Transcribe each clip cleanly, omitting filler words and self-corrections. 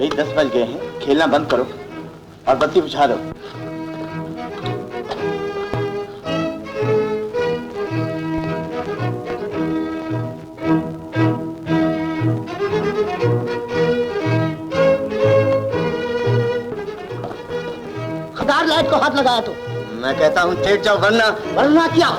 भाई 10 बज गए हैं, खेलना बंद करो और बत्ती बुझा दो। खदार लाइट को हाथ लगाया तो मैं कहता हूँ चेट जाओ, वरना वरना क्या?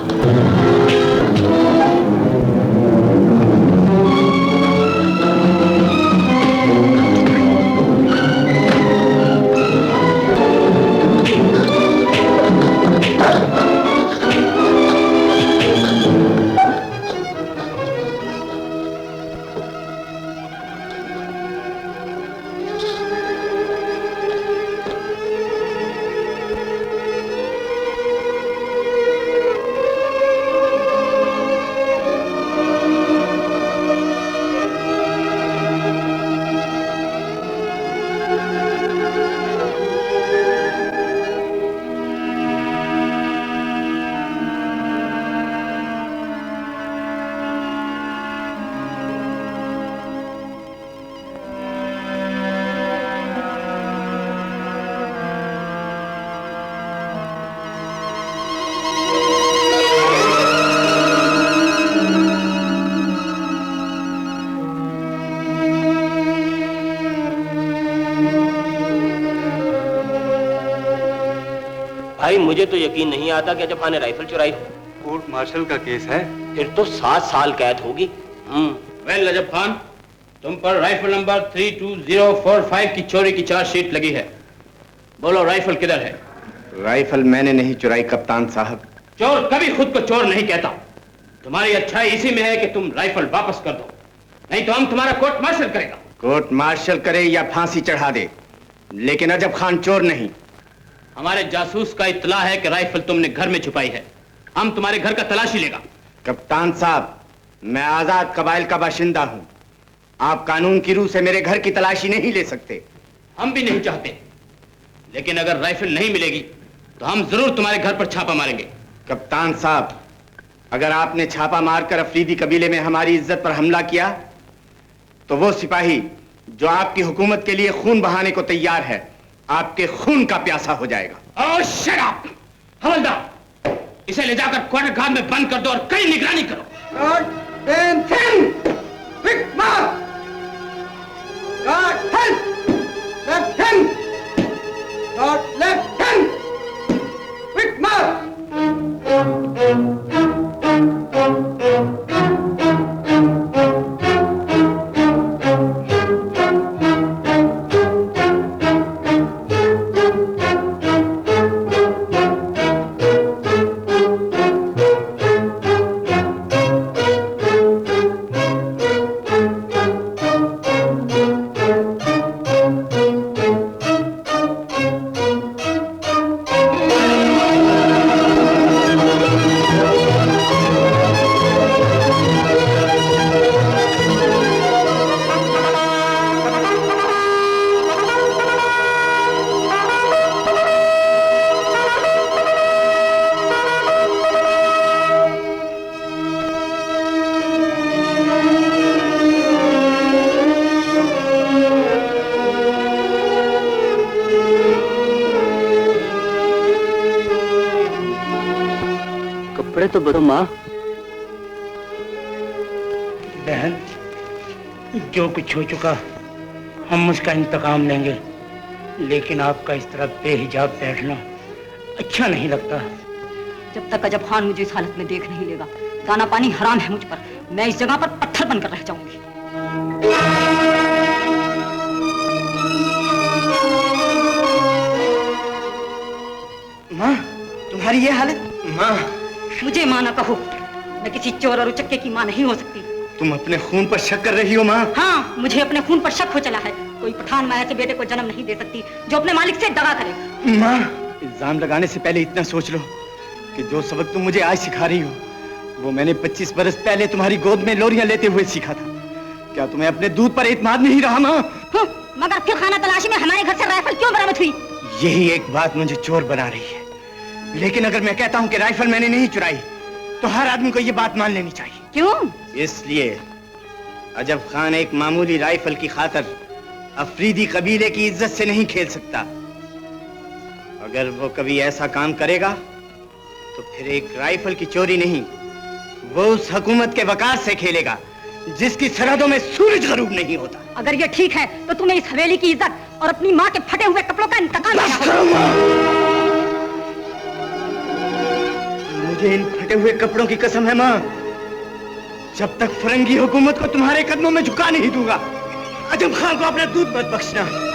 भाई मुझे तो यकीन नहीं आता कि अजब खान ने राइफल चुराई। कोर्ट मार्शल का केस है, फिर तो 7 साल कैद होगी। वेल अजब खान, तुम पर राइफल नंबर 32045 की चोरी की चार्जशीट लगी है। बोलो राइफल किधर है? राइफल मैंने नहीं चुराई कप्तान साहब। चोर कभी खुद को चोर नहीं कहता। तुम्हारी अच्छाई इसी में है कि तुम राइफल वापस कर दो, नहीं तो हम तुम्हारा कोर्ट मार्शल करेगा। कोर्ट मार्शल करे या फांसी चढ़ा दे, लेकिन अजब खान चोर नहीं। हमारे जासूस का इत्तला है कि राइफल तुमने घर में छुपाई है। हम तुम्हारे घर का तलाशी लेगा। कप्तान साहब, मैं आजाद कबाइल का बाशिंदा हूं। आप कानून की रूह से मेरे घर की तलाशी नहीं ले सकते। हम भी नहीं चाहते, लेकिन अगर राइफल नहीं मिलेगी तो हम जरूर तुम्हारे घर पर छापा मारेंगे। कप्तान साहब, अगर आपने छापा मारकर अफरीदी कबीले में हमारी इज्जत पर हमला किया तो वो सिपाही जो आपकी हुकूमत के लिए खून बहाने को तैयार है, आपके खून का प्यासा हो जाएगा। ओह शट अप! हवलदार, इसे ले जाकर क्वार्टर गार्ड में बंद कर दो और कड़ी निगरानी करो। तो बड़ो माँ। बहन, जो कुछ हो चुका हम उसका इंतकाम लेंगे, लेकिन आपका इस तरह बेहिजाब बैठना अच्छा नहीं लगता। जब तक अजब खान मुझे इस हालत में देख नहीं लेगा, दाना पानी हराम है मुझ पर। मैं इस जगह पर पत्थर बनकर रह जाऊंगी। माँ, तुम्हारी ये हालत? माँ, मुझे माँ ना कहो, मैं किसी चोर और उचक्के की माँ नहीं हो सकती। तुम अपने खून पर शक कर रही हो माँ? हाँ, मुझे अपने खून पर शक हो चला है। कोई पठान माँ ऐसे बेटे को जन्म नहीं दे सकती जो अपने मालिक से दगा करे। माँ, इल्जाम लगाने से पहले इतना सोच लो कि जो सबक तुम मुझे आज सिखा रही हो वो मैंने 25 बरस पहले तुम्हारी गोद में लोरियां लेते हुए सीखा था। क्या तुम्हें अपने दूध पर एतमाद नहीं रहा माँ? मगर फिर खाना तलाशी में हमारे घर से राइफल क्यों बरामद हुई? यही एक बात मुझे चोर बना रही है। लेकिन अगर मैं कहता हूँ कि राइफल मैंने नहीं चुराई तो हर आदमी को ये बात मान लेनी चाहिए। क्यों? इसलिए अजब खान एक मामूली राइफल की खातर अफरीदी कबीले की इज्जत से नहीं खेल सकता। अगर वो कभी ऐसा काम करेगा तो फिर एक राइफल की चोरी नहीं, वो उस हुकूमत के वकार से खेलेगा जिसकी सरहदों में सूरज गरूब नहीं होता। अगर ये ठीक है तो तुम्हें इस हवेली की इज्जत और अपनी माँ के फटे हुए कपड़ों का इंतकाम करना होगा। मुझे इन फटे हुए कपड़ों की कसम है माँ, जब तक फरंगी हुकूमत को तुम्हारे कदमों में झुका नहीं दूंगा। अजम खान को अपना दूध मत बख्शना।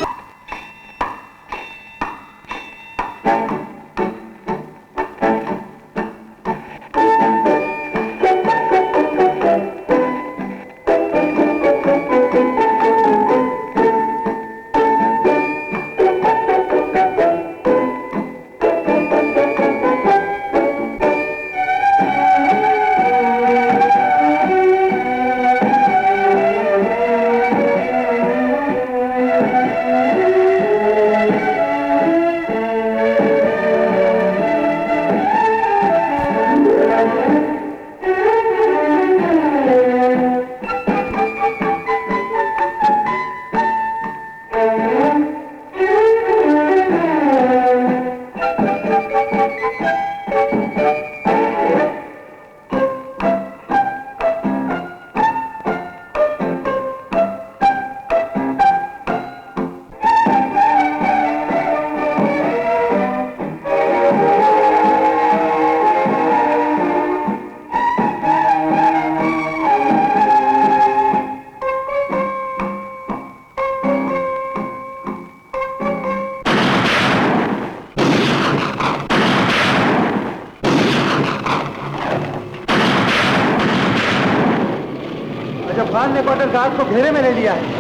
खान ने क्वार्टर गार्ड को घेरे में ले लिया है।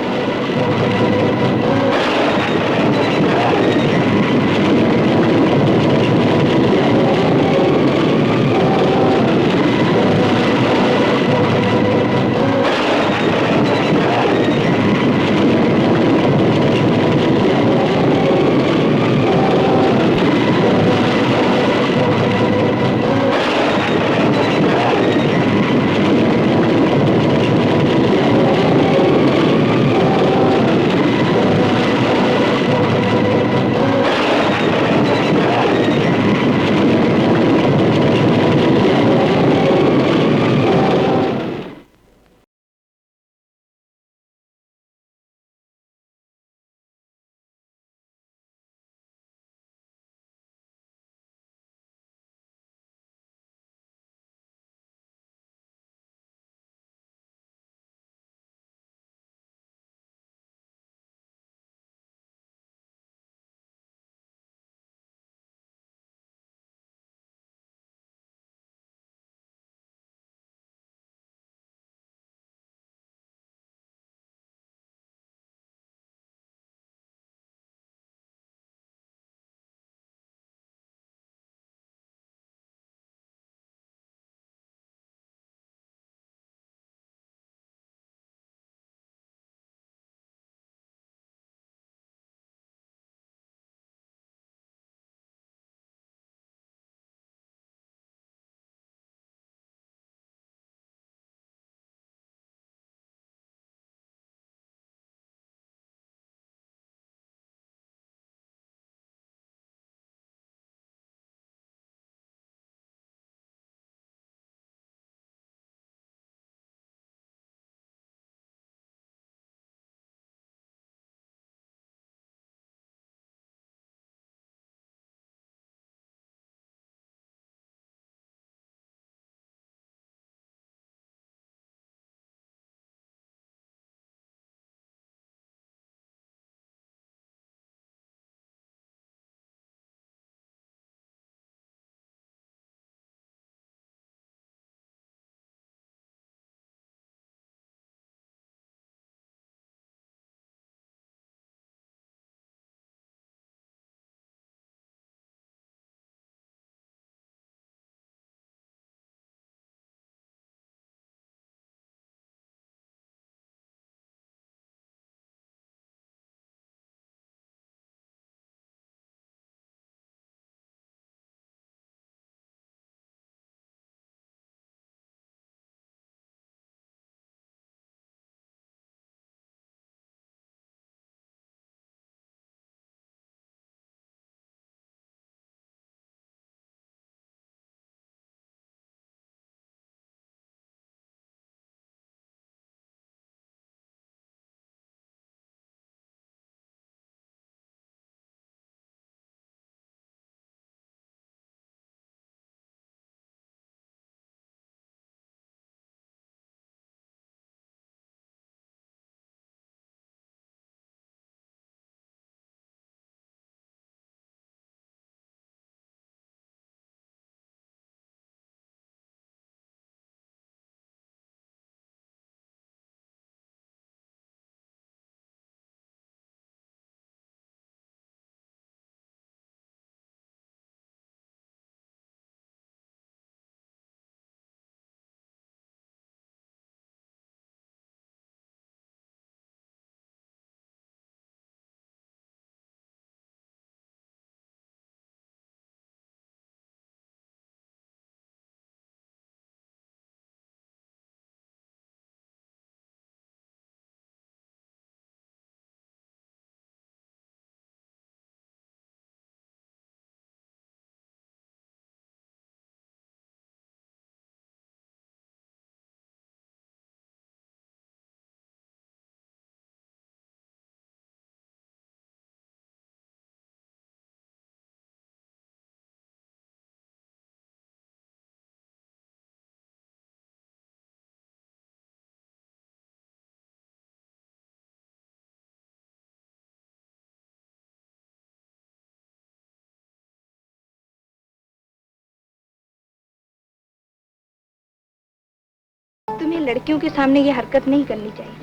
लड़कियों के सामने ये हरकत नहीं करनी चाहिए।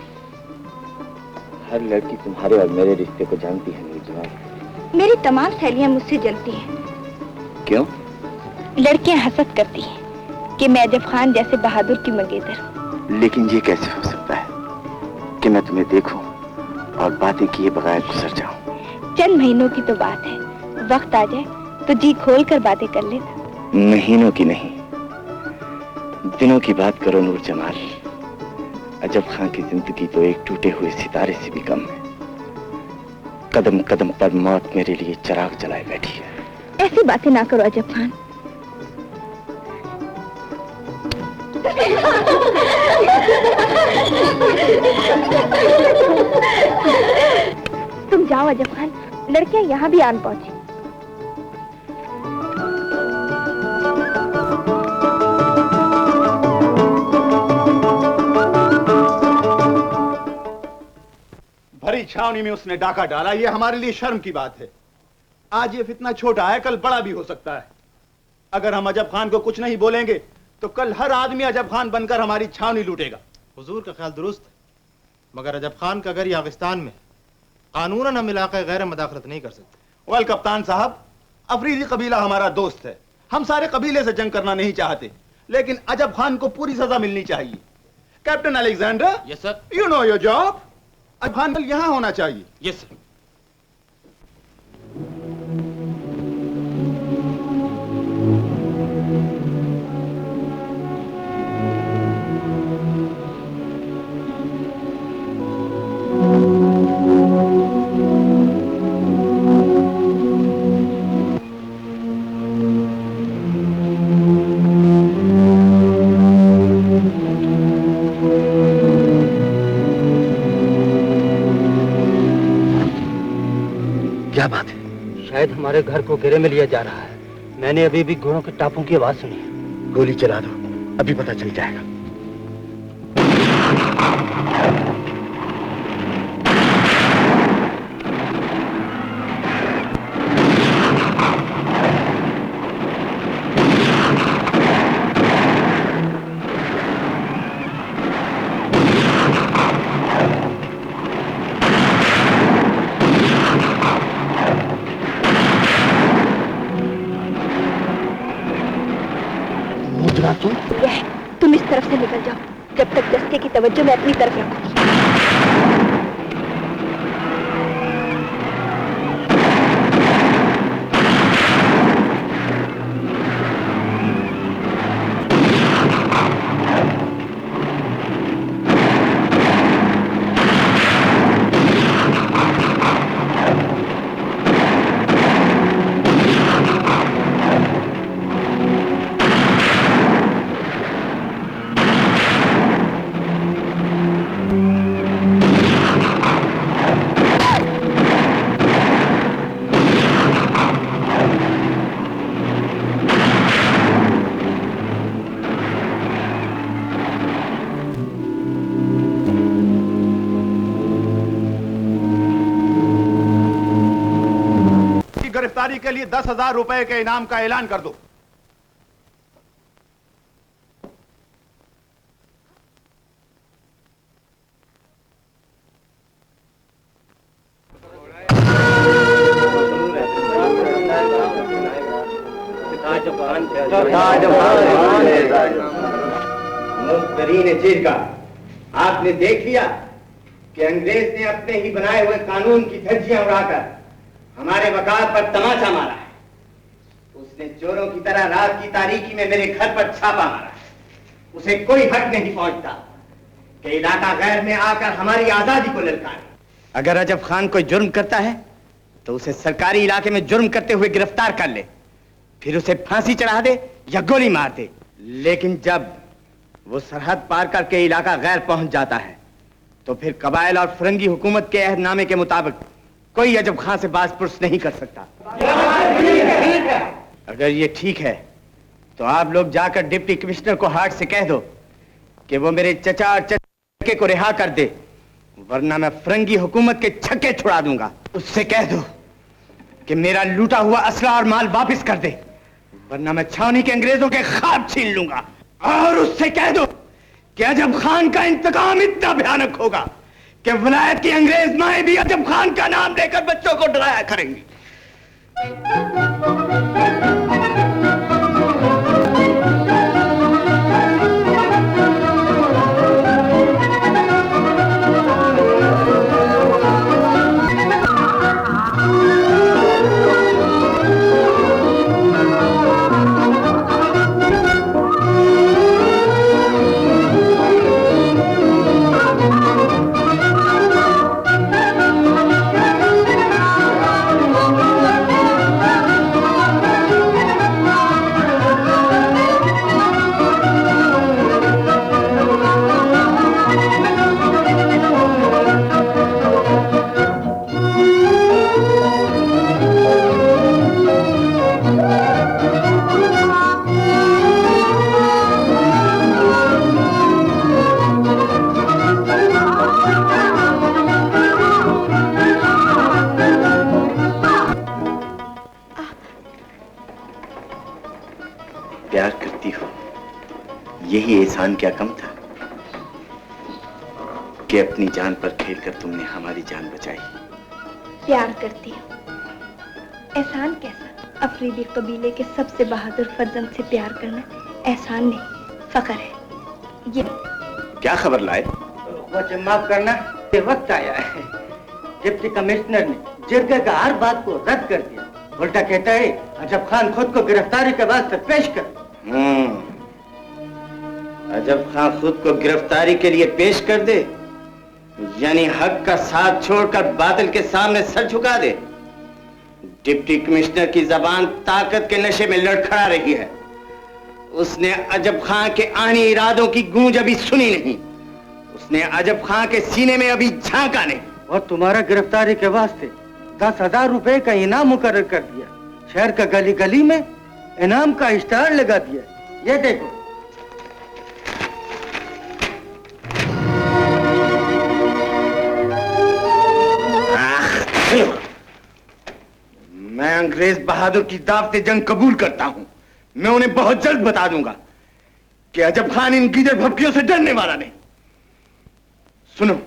हर लड़की तुम्हारे और मेरे रिश्ते को जानती है नूरजहां। मेरी तमाम सहेलियां मुझसे जलती हैं। क्यों? लड़कियां हसद करती हैं कि मैं अजब खान जैसे बहादुर की मंगेतर हूँ। लेकिन ये कैसे हो सकता है कि मैं तुम्हें देखूं और बातें किए बगैर गुजर जाऊं? चंद महीनों की तो बात है, वक्त आ जाए तो जी खोल कर बातें कर लेना। महीनों की नहीं, दिनों की बात करो नूर जमाल। अजब खान की जिंदगी तो एक टूटे हुए सितारे से भी कम है। कदम कदम पर मौत मेरे लिए चिराग जलाए बैठी है। ऐसी बातें ना करो अजब खान। तुम जाओ अजब खान, लड़कियां यहाँ भी आन पहुंची। भरी छावनी में उसने डाका डाला, यह हमारे लिए शर्म की बात है। आज ये फितना छोटा है, कल बड़ा भी हो सकता है। अगर हम अजब खान को कुछ नहीं बोलेंगे तो कल हर आदमी अजब खान बनकर हमारी छावनी लूटेगा। हुजूर का ख्याल दुरुस्त है, मगर अजब खान का घर यागिस्तान में कानूनन हम इलाके गैर मदाखलत नहीं कर सकते। वेल कप्तान साहब, अफरीदी कबीला हमारा दोस्त है, हम सारे कबीले से जंग करना नहीं चाहते, लेकिन अजब खान को पूरी सजा मिलनी चाहिए। Captain Alexander. Yes sir. You know your job. अजब खान यहां होना चाहिए। Yes sir. क्या बात है? शायद हमारे घर को घेरे में लिया जा रहा है। मैंने अभी भी घोड़ों के टापों की आवाज सुनी है। गोली चला दो, अभी पता चल जाएगा। तुम इस तरफ से निकल जाओ, जब तक दस्ते की तवज्जो मैं अपनी तरफ रखूंगी। गिरफ्तारी के लिए 10,000 रुपए के इनाम का ऐलान कर दो। मुख्तरीन जिरगा, आपने देख लिया कि अंग्रेज ने अपने ही बनाए हुए कानून की धज्जियां उड़ाकर हमारे वकालत पर तमाचा मारा है। उसने चोरों की तरह रात की तारीकी में मेरे घर पर छापा मारा है। उसे कोई हक नहीं पहुंचता कि इलाका गैर में आकर हमारी आजादी को ललकारे। अगर अजब खान कोई जुर्म करता है तो उसे सरकारी इलाके में जुर्म करते हुए गिरफ्तार कर ले, फिर उसे फांसी चढ़ा दे या गोली मार दे। लेकिन जब वो सरहद पार करके इलाका गैर पहुंच जाता है तो फिर कबाइल और फरंगी हुकूमत के अहदनामे के मुताबिक कोई अजब खान से बाज पुरस नहीं कर सकता। अगर ये ठीक है तो आप लोग जाकर डिप्टी कमिश्नर को हार्ट से कह दो कि वो मेरे चचा और चचे को रिहा कर दे, वरना मैं फरंगी हुकूमत के छक्के छुड़ा दूंगा। उससे कह दो कि मेरा लूटा हुआ असला और माल वापस कर दे, वरना मैं छावनी के अंग्रेजों के ख्वाब छीन लूंगा। और उससे कह दो कि अजब खान का इंतकाम इतना भयानक होगा कि विलायत की अंग्रेज माएं भी अजब खान का नाम लेकर बच्चों को डराया करेंगी। प्यार करती हो, यही एहसान क्या कम था कि अपनी जान पर खेलकर तुमने हमारी जान बचाई। प्यार करती हूँ, एहसान कैसा? अफरीदी कबीले के सबसे बहादुर फर्जंद से प्यार करना एहसान नहीं, फख्र है। ये क्या खबर लाए? मुझे माफ करना, ये वक्त आया है। डिप्टी कमिश्नर ने जिरगे का हर बात को रद्द कर दिया। उल्टा कहता है अजब खान खुद को गिरफ्तारी के वास्ते पेश कर। अजब खान खुद को गिरफ्तारी के लिए पेश कर दे, यानी हक का साथ छोड़कर बातिल के सामने सर झुका दे। डिप्टी कमिश्नर की जबान ताकत के नशे में लड़खड़ा रही है। उसने अजब खान के आनी इरादों की गूंज अभी सुनी नहीं। उसने अजब खान के सीने में अभी झांका नहीं। और तुम्हारा गिरफ्तारी के वास्ते 10,000 रुपए का इनाम मुकर्रर कर दिया। शहर का गली गली में इनाम का इश्तेहार लगा दिया। ये देखो। मैं अंग्रेज बहादुर की दावते जंग कबूल करता हूं। मैं उन्हें बहुत जल्द बता दूंगा कि अजब खान इन गीदड़ भपकियों से डरने वाला नहीं। सुनो,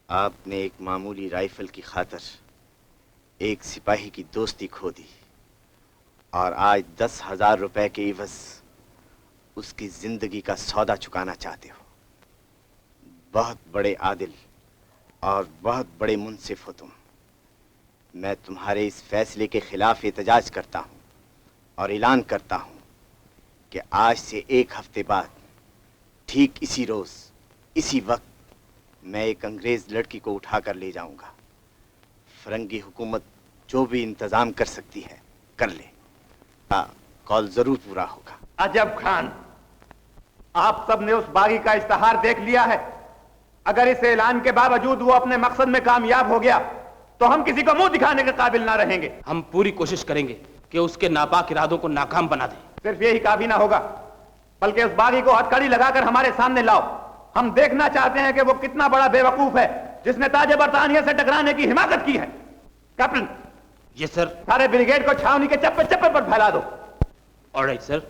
आपने एक मामूली राइफल की खातिर एक सिपाही की दोस्ती खो दी और आज 10,000 रुपए के इवज उसकी जिंदगी का सौदा चुकाना चाहते हो। बहुत बड़े आदिल और बहुत बड़े मुंसिफ हो तुम। मैं तुम्हारे इस फैसले के खिलाफ एहतजाज करता हूं और ऐलान करता हूं कि आज से 1 हफ्ते बाद ठीक इसी रोज इसी वक्त मैं एक अंग्रेज लड़की को उठाकर ले जाऊंगा। फरंगी हुकूमत जो भी इंतजाम कर सकती है कर ले। कॉल जरूर पूरा होगा। अजब खान, आप सब ने उस बागी का इश्तहार देख लिया है। अगर इस ऐलान के बावजूद वो अपने मकसद में कामयाब हो गया तो हम किसी को मुंह दिखाने के काबिल ना रहेंगे। हम पूरी कोशिश करेंगे कि उसके नापाक इरादों को नाकाम बना दें। सिर्फ यही काफी ना होगा, बल्कि उस बागी को हथकड़ी लगाकर हमारे सामने लाओ। हम देखना चाहते हैं कि वो कितना बड़ा बेवकूफ है जिसने ताजे बरतानिया से टकराने की हिमाकत की है। कैप्टन। Yes sir. सारे ब्रिगेड को छावनी के चप्पे चप्पे पर फैला दो। Alright sir.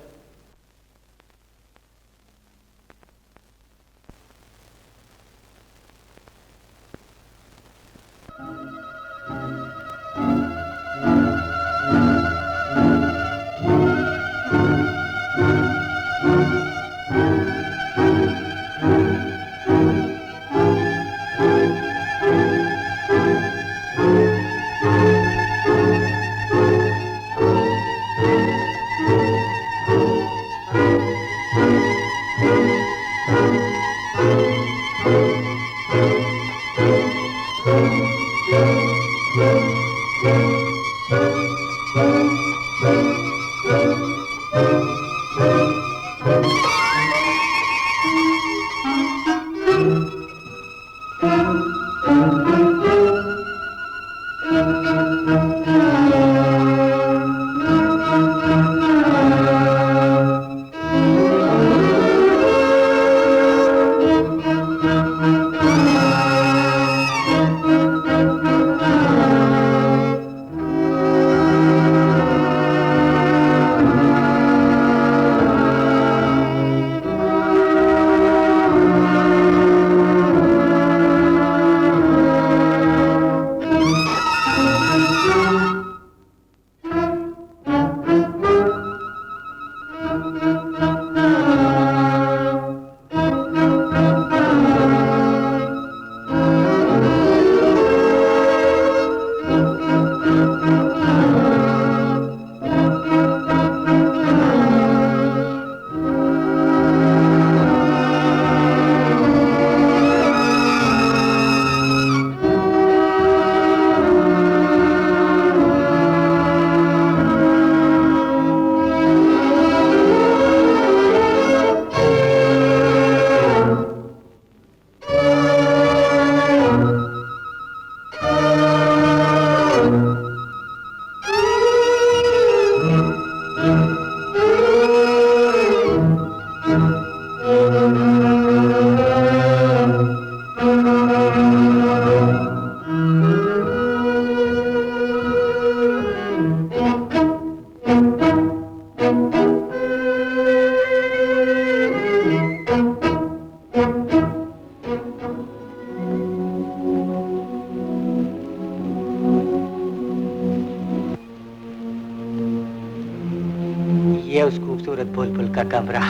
बुलबुल का कमरा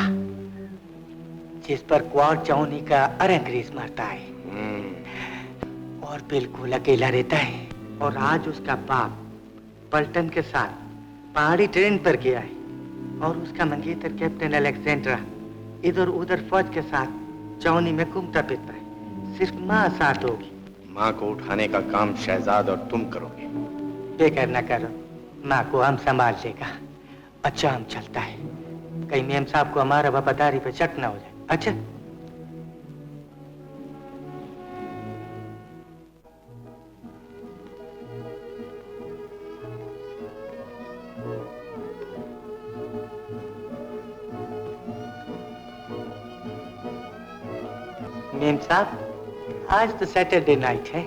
जिस पर क्वार चौनी का अरंग्रेज मारता है और बिल्कुल अकेला रहता है। और आज उसका बाप पल्टन के साथ पहाड़ी ट्रेन पर गया है और उसका मंगेतर कैप्टन अलेक्जेंड्रा इधर उधर फौज के साथ चौनी में घूमता फिरता है। सिर्फ माँ साथ होगी। माँ को उठाने का काम शहजाद और तुम करोगे। बेकार न करो, माँ को हम संभाल लेगा। अच्छा हम चलता है, कहीं मेम साहब को हमारा वफादारी पे शक न हो जाए। अच्छा मेम साहब, आज तो सैटरडे नाइट है,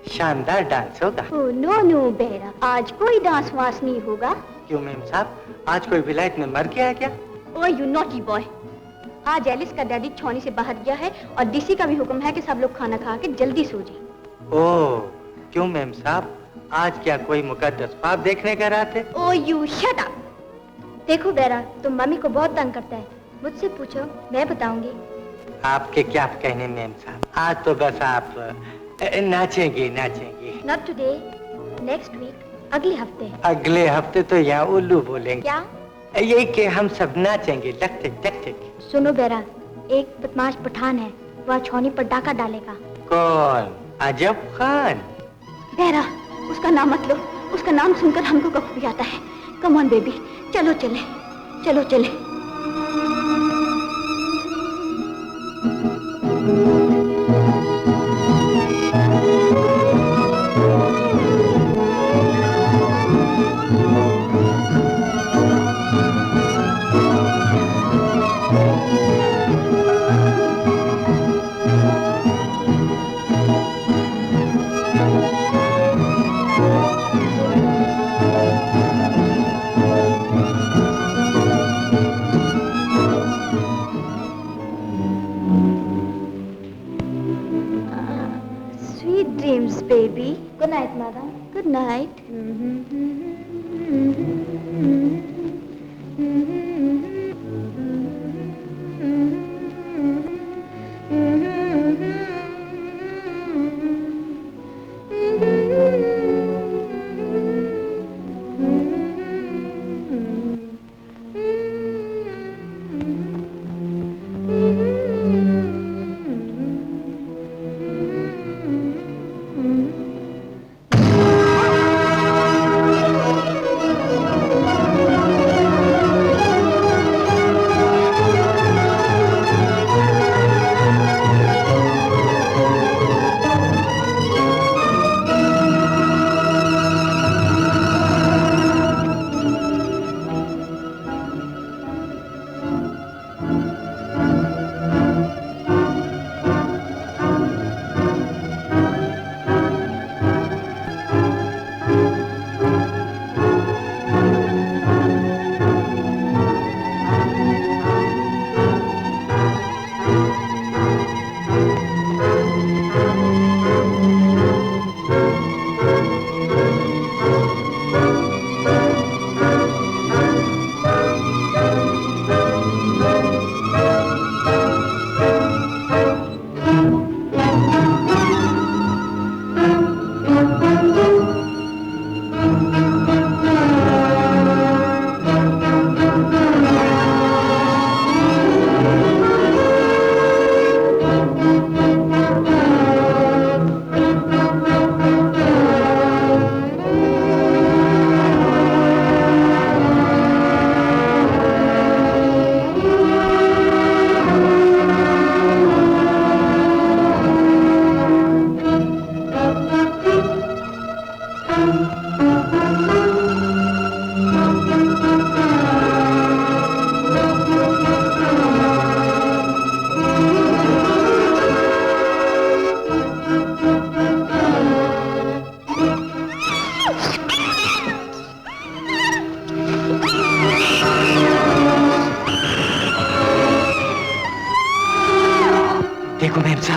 शानदार डांस होगा। ओह नो नो बेरा, आज कोई डांस वांस नहीं होगा। क्यों मेम साहब, आज कोई विलायत में मर गया है क्या? ओह यू नॉटी बॉय, आज एलिस का डैडी छौनी से बाहर गया है और डीसी का भी हुक्म है कि सब लोग खाना खा के जल्दी सो जाएं। ओह, क्यों मैम साहब, आज क्या कोई मुकद्दस ख्वाब देखने का रात है? Oh you shut up. देखो बेरा, तुम मम्मी को बहुत तंग करता है, मुझसे पूछो, मैं बताऊंगी। आपके क्या कहने मैम साहब, आज तो बस आप नाचेंगे नाचेंगे। नॉट टुडे, नेक्स्ट वीक, अगले हफ्ते। अगले हफ्ते तो यहाँ उल्लू बोलेंगे। क्या? ये कि हम सब नाचेंगे टक टक टक टक। सुनो बेरा, एक बदमाश पठान है, वह छौनी पर डाका डालेगा। कौन? अजब खान? बेरा, उसका नाम मत लो, उसका नाम सुनकर हमको कफ भी आता है। कम ऑन बेबी, चलो चले, चलो चले। Baby. Good night, madam. Good night.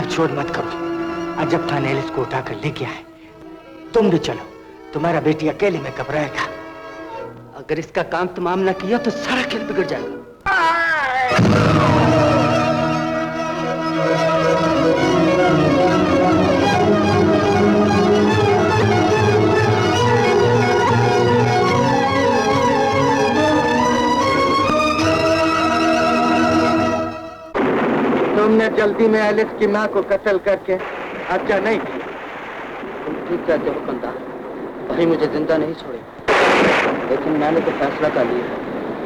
शोर मत करो, अजब खान एलिस को उठाकर ले गया है। तुम भी चलो, तुम्हारा बेटी अकेले में घबराएगा। अगर इसका काम तमाम ना किया तो सारा खेल बिगड़ जाएगा। तुमने जल्दी में एलिस की माँ को कत्ल करके अच्छा नहीं किया। तुम ठीक कहते हो कंधा, भाई मुझे जिंदा नहीं छोड़े, लेकिन मैंने तो फैसला कर लिया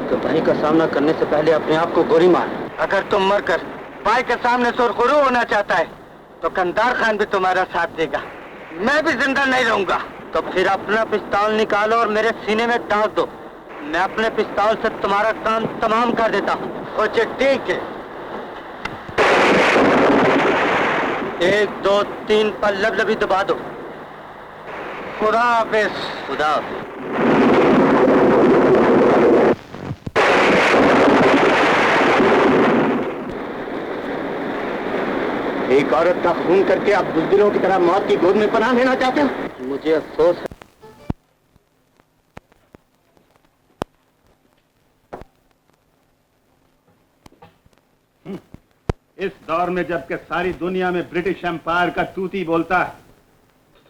कि भाई का सामना करने से पहले अपने आप को गोली मार। अगर तुम मरकर भाई के सामने सुरखरू होना चाहता है तो कंधार खान भी तुम्हारा साथ देगा। मैं भी जिंदा नहीं रहूंगा। तो फिर अपना पिस्तौल निकालो और मेरे सीने में टांग दो। मैं अपने पिस्तौल से तुम्हारा काम तमाम कर देता हूँ। अच्छा ठीक है, 1 2 3 पर लबलबी दबा दो। खुदा हाफिज। खुदा हाफिज। एक औरत का खून करके आप बुज़दिलों की तरह मौत की गोद में पनाह लेना चाहते हो? मुझे अफसोस है। इस दौर में जबकि सारी दुनिया में ब्रिटिश एम्पायर का तूती बोलता है,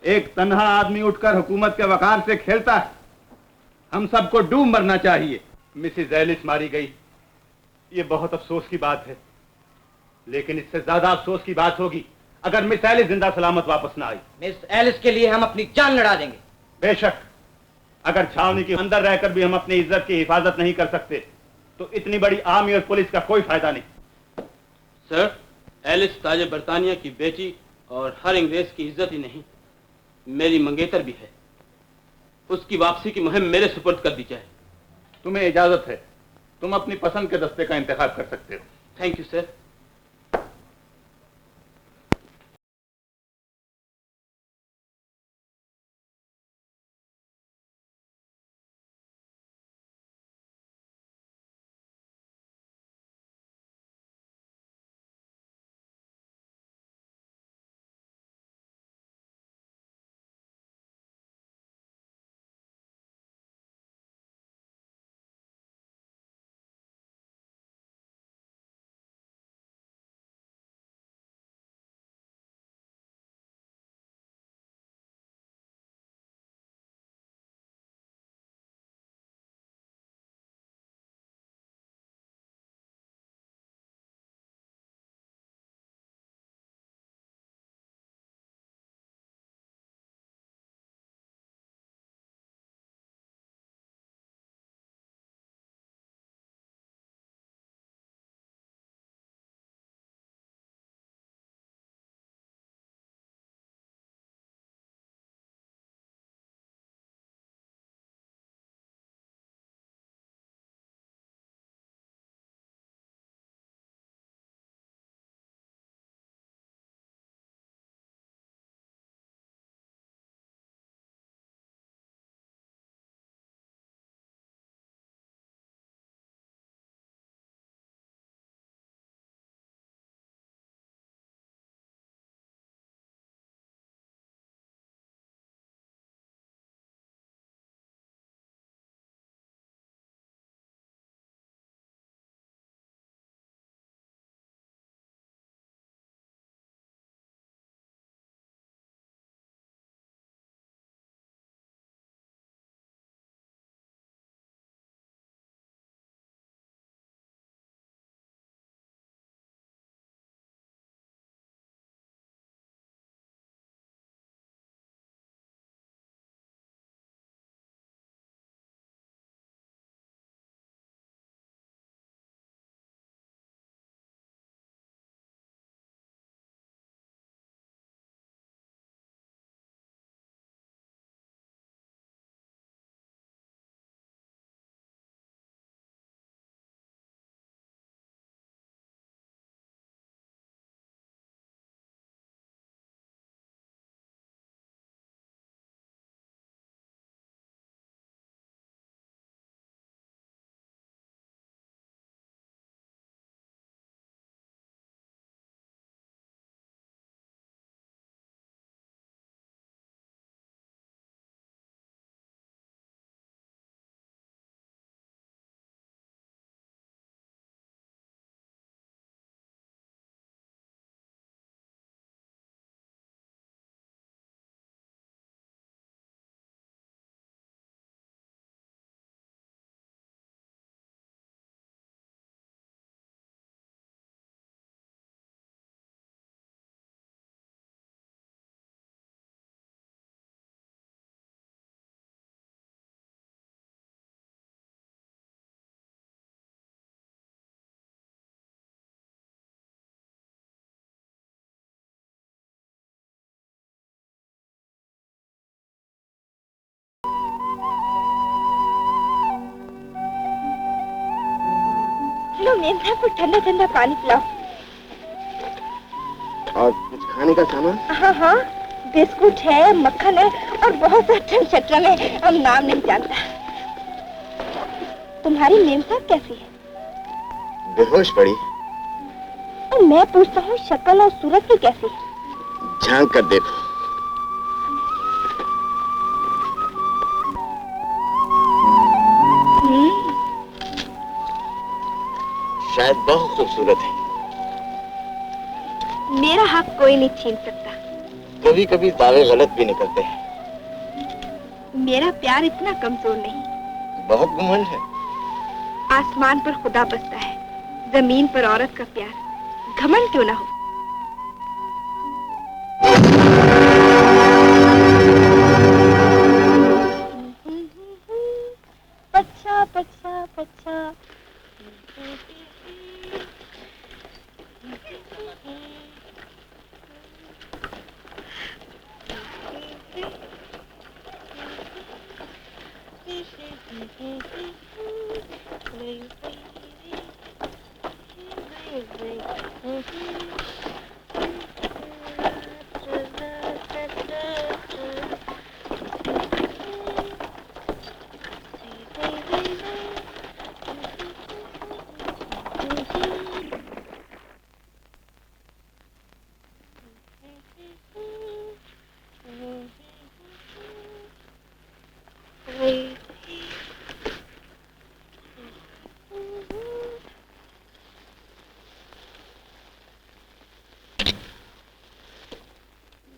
एक तन्हा आदमी उठकर हुकूमत के वकार से खेलता है। हम सबको डूब मरना चाहिए। मिसेस एलिस मारी गई, ये बहुत अफसोस की बात है, लेकिन इससे ज्यादा अफसोस की बात होगी अगर मिस एलिस जिंदा सलामत वापस ना आई। मिस एलिस के लिए हम अपनी जान लड़ा देंगे। बेशक, अगर छावनी के अंदर रहकर भी हम अपनी इज्जत की हिफाजत नहीं कर सकते तो इतनी बड़ी आर्मी और पुलिस का कोई फायदा नहीं। सर, एलिस ताज बरतानिया की बेटी और हर अंग्रेज की इज्जत ही नहीं, मेरी मंगेतर भी है। उसकी वापसी की मुहिम मेरे सुपुर्द कर दी जाए। तुम्हें इजाजत है, तुम अपनी पसंद के दस्ते का इंतखाब कर सकते हो। Thank you sir. Low ma'am साहब को ठंडा ठंडा पानी पिलाओ। और कुछ खाने का सामान? हाँ हाँ, बिस्कुट है, मक्खन है और बहुत सा चटचटन है, हम नाम नहीं जानता। तुम्हारी मेम साहब कैसी है? बेहोश पड़ी। और मैं पूछता हूँ शक्ल और सूरत की कैसी? झांक कर देखो। शायद बहुत खूबसूरत है। मेरा हक कोई नहीं छीन सकता। कभी कभी दावे गलत भी निकलते हैं। मेरा प्यार इतना कमजोर नहीं। बहुत घमंड है। आसमान पर खुदा बसता है, जमीन पर औरत का प्यार। घमंड क्यों ना हो। पच्छा पच्छा पच्छा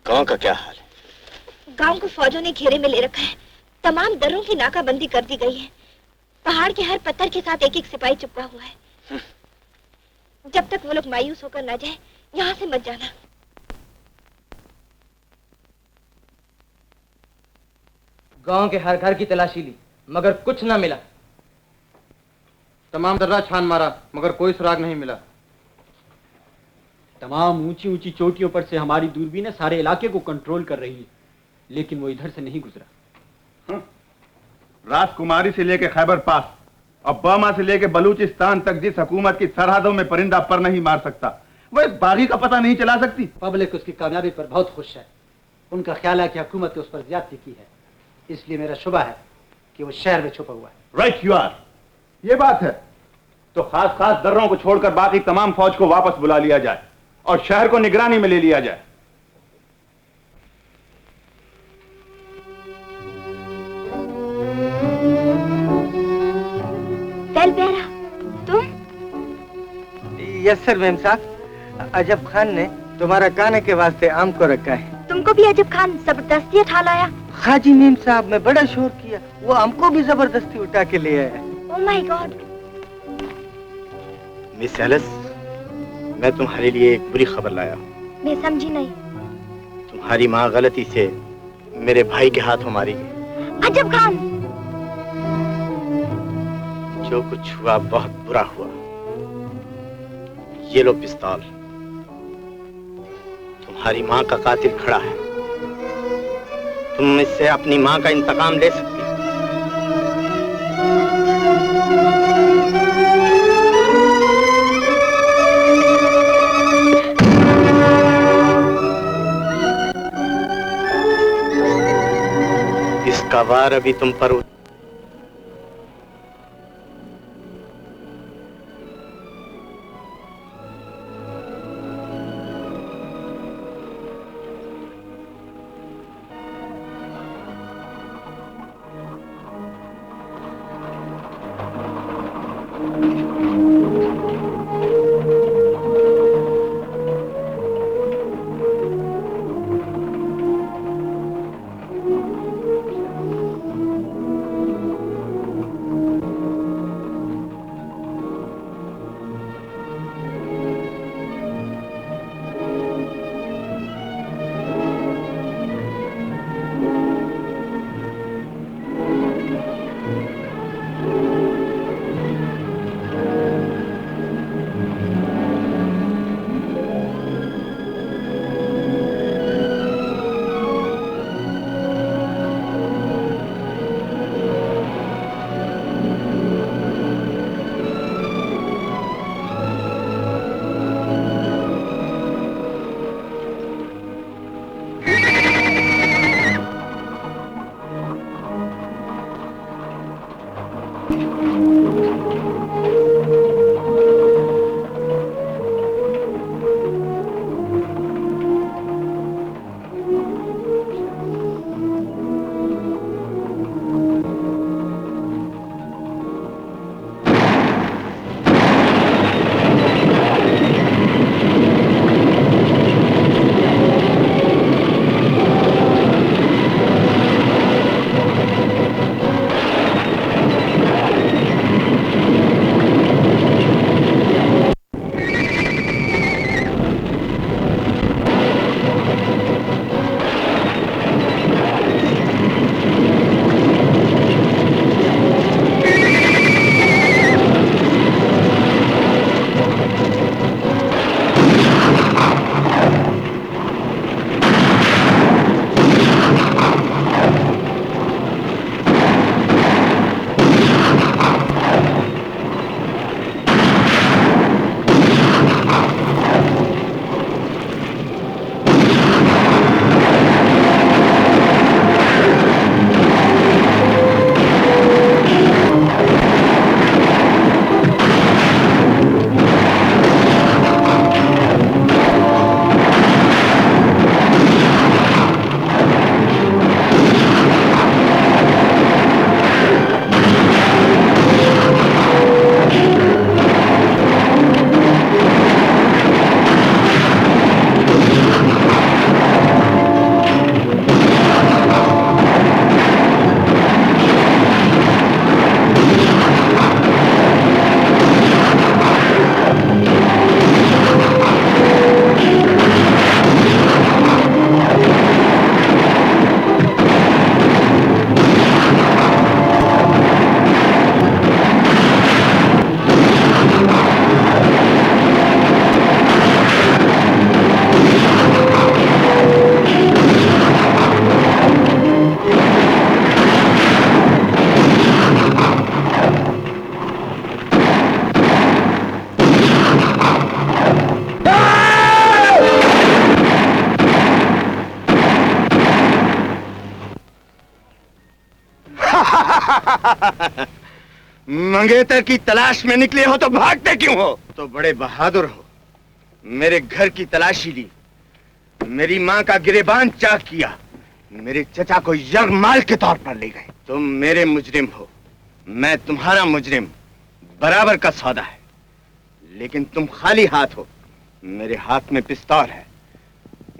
गांव का क्या हाल है? गांव को फौजों ने घेरे में ले रखा है। तमाम दरों की नाकाबंदी कर दी गई है। पहाड़ के हर पत्थर के साथ एक एक सिपाही चिपका हुआ है। जब तक वो लोग मायूस होकर ना जाए, यहाँ से मत जाना। गांव के हर घर की तलाशी ली, मगर कुछ ना मिला। तमाम दर्रा छान मारा, मगर कोई सुराग नहीं मिला। तमाम ऊंची ऊंची चोटियों पर से हमारी दूरबीनें सारे इलाके को कंट्रोल कर रही है, लेकिन वो इधर से नहीं गुजरा। राजकुमारी से लेकर खैबर पास और बर्मा से लेकर बलूचिस्तान तक जिस हुकूमत की सरहदों में परिंदा पर नहीं मार सकता, वो इस बागी का पता नहीं चला सकती। पब्लिक उसकी कामयाबी पर बहुत खुश है। उनका ख्याल है कि हुकूमत ने उस पर ज्यादती की है, इसलिए मेरा शुबा है कि वो शहर में छुपा हुआ है। Right you are. ये बात है तो खास खास दर्रों को छोड़कर बाकी तमाम फौज को वापस बुला लिया जाए और शहर को निगरानी में ले लिया जाए। तुम? यस सर मेम साहब। अजब खान ने तुम्हारा खाने के वास्ते आम को रखा है। तुमको भी अजब खान जबरदस्ती उठा लाया? हाजी मेम साहब ने बड़ा शोर किया, वो हमको भी जबरदस्ती उठा के ले आया। Oh my god. Miss Alice, मैं तुम्हारे लिए एक बुरी खबर लाया हूँ। मैं समझी नहीं। तुम्हारी माँ गलती से मेरे भाई के हाथों मारी गई। अजब खान। जो कुछ हुआ बहुत बुरा हुआ। ये लो पिस्तौल। तुम्हारी माँ का कातिल खड़ा है। तुम इससे अपनी माँ का इंतकाम ले सकती हो। इसका वार अभी तुम पर मंगेतर की तलाश में निकले हो तो भागते क्यों हो? तो बड़े बहादुर हो। मेरे घर की तलाशी ली, मेरी माँ का गिरेबान चाक किया, मेरे चचा को यरमाल के तौर पर ले गए। तुम मेरे मुजरिम हो, मैं तुम्हारा मुजरिम, बराबर का सौदा है। लेकिन तुम खाली हाथ हो, मेरे हाथ में पिस्तौल है।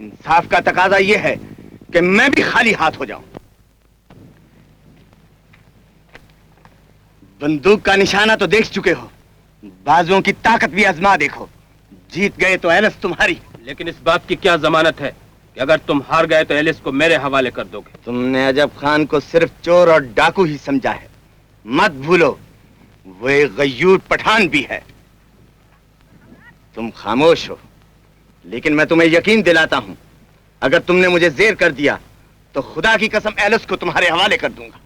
इंसाफ का तकाजा यह है कि मैं भी खाली हाथ हो जाऊं। बंदूक का निशाना तो देख चुके हो, बाजुओं की ताकत भी आजमा देखो। जीत गए तो एलिस तुम्हारी। लेकिन इस बात की क्या जमानत है कि अगर तुम हार गए तो एलिस को मेरे हवाले कर दोगे? तुमने अजब खान को सिर्फ चोर और डाकू ही समझा है। मत भूलो वो एक गयूर पठान भी है। तुम खामोश हो, लेकिन मैं तुम्हें यकीन दिलाता हूं, अगर तुमने मुझे जेर कर दिया तो खुदा की कसम एलिस को तुम्हारे हवाले कर दूंगा।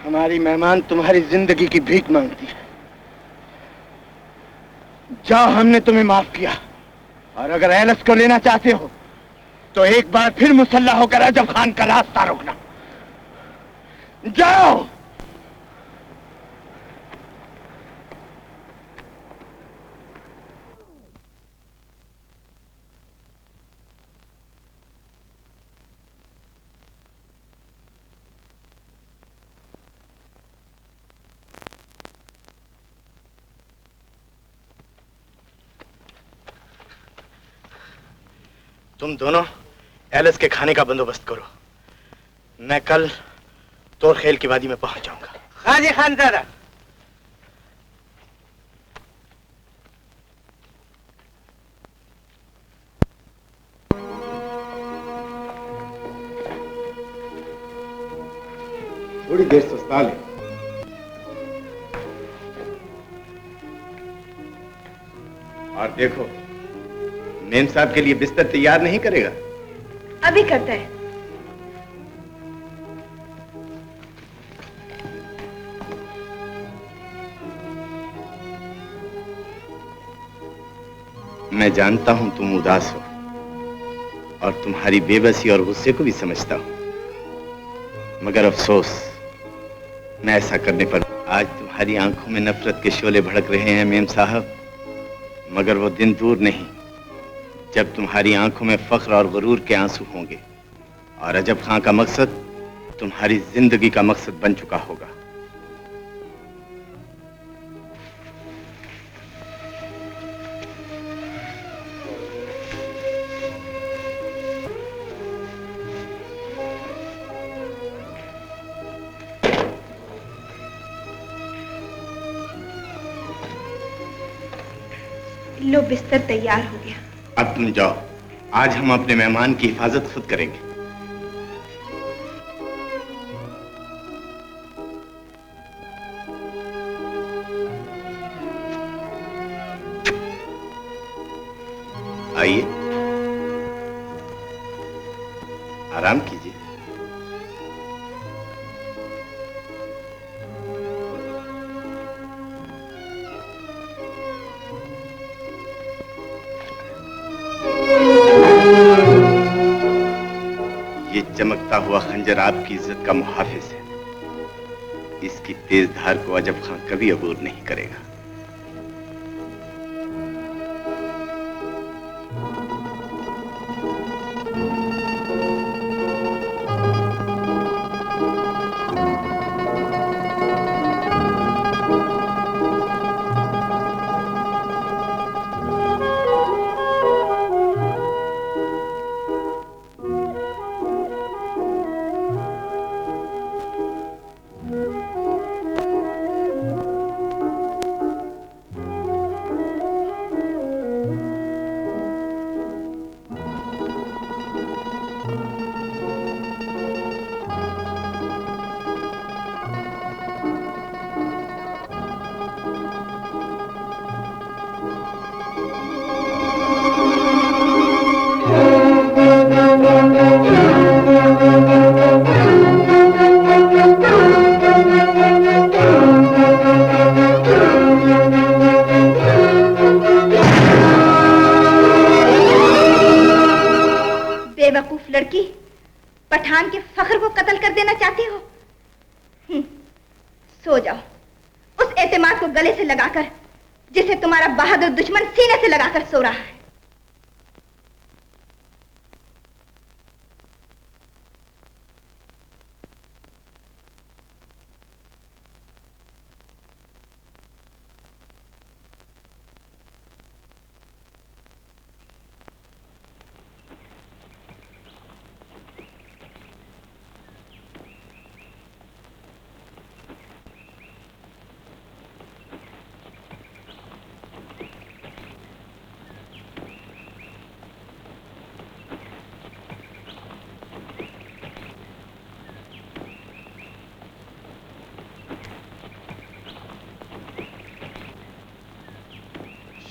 हमारी मेहमान तुम्हारी जिंदगी की भीख मांगती है। जाओ, हमने तुम्हें माफ किया। और अगर एलिस को लेना चाहते हो तो एक बार फिर मुसल्ला होकर अजब खान का रास्ता रोकना। जाओ। तुम दोनों एलिस के खाने का बंदोबस्त करो। मैं कल तोरखेल की वादी में पहुंच जाऊंगा। हाँ जी खानजादा। थोड़ी देर सुस्ता ले। और देखो, मेम साहब के लिए बिस्तर तैयार नहीं करेगा? अभी करता है। मैं जानता हूं तुम उदास हो और तुम्हारी बेबसी और गुस्से को भी समझता हूं, मगर अफसोस, मैं ऐसा करने पर आज तुम्हारी आंखों में नफरत के शोले भड़क रहे हैं मेम साहब, मगर वो दिन दूर नहीं जब तुम्हारी आंखों में फख्र और गुरूर के आंसू होंगे और अजब खां का मकसद तुम्हारी जिंदगी का मकसद बन चुका होगा। लो बिस्तर तैयार हो गया। अब तुम जाओ, आज हम अपने मेहमान की हिफाजत खुद करेंगे। आइए, आराम कीजिए। ये चमकता हुआ खंजर आपकी इज्जत का मुहाफिज है। इसकी तेज धार को अजब खां कभी अबूर नहीं करेगा। बेवकूफ लड़की, पठान के फख्र को कत्ल कर देना चाहती हो? सो जाओ उस एतमाद को गले से लगाकर जिसे तुम्हारा बहादुर दुश्मन सीने से लगाकर सो रहा है।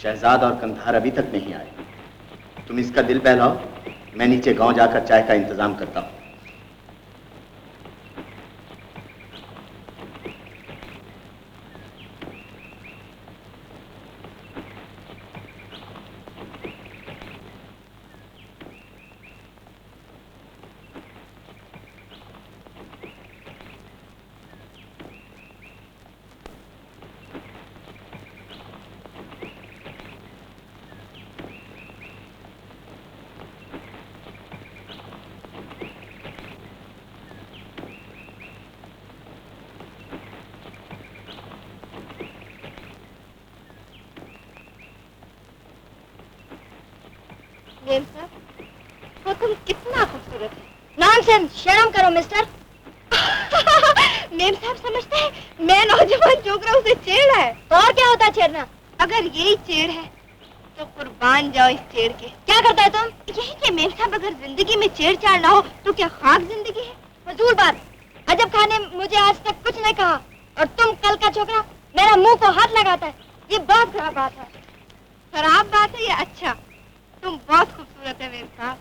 शहजाद और कंधार अभी तक नहीं आए। तुम इसका दिल बहलाओ, मैं नीचे गांव जाकर चाय का इंतजाम करता हूं। मेम साहब, वो तुम कितना खूबसूरत है। नॉनसेंस, शर्म करो मिस्टर। मेम साहब समझते हैं मैं नौजवान छोकरा उसे छेड़ है। और क्या होता है छेड़ना? अगर यही छेड़ है तो कुर्बान जाओ इस छेड़ के। क्या करता है तुम? यही कि मेम साहब अगर जिंदगी में छेड़छाड़ ना हो तो क्या खाक जिंदगी है? फजूल बात। अजब खान ने मुझे आज तक कुछ नहीं कहा और तुम कल का छोकरा मेरा मुंह को हाथ लगाता है। ये बहुत खराब बात है। खराब बात है या अच्छा? तुम बहुत खूबसूरत है मेम साहब,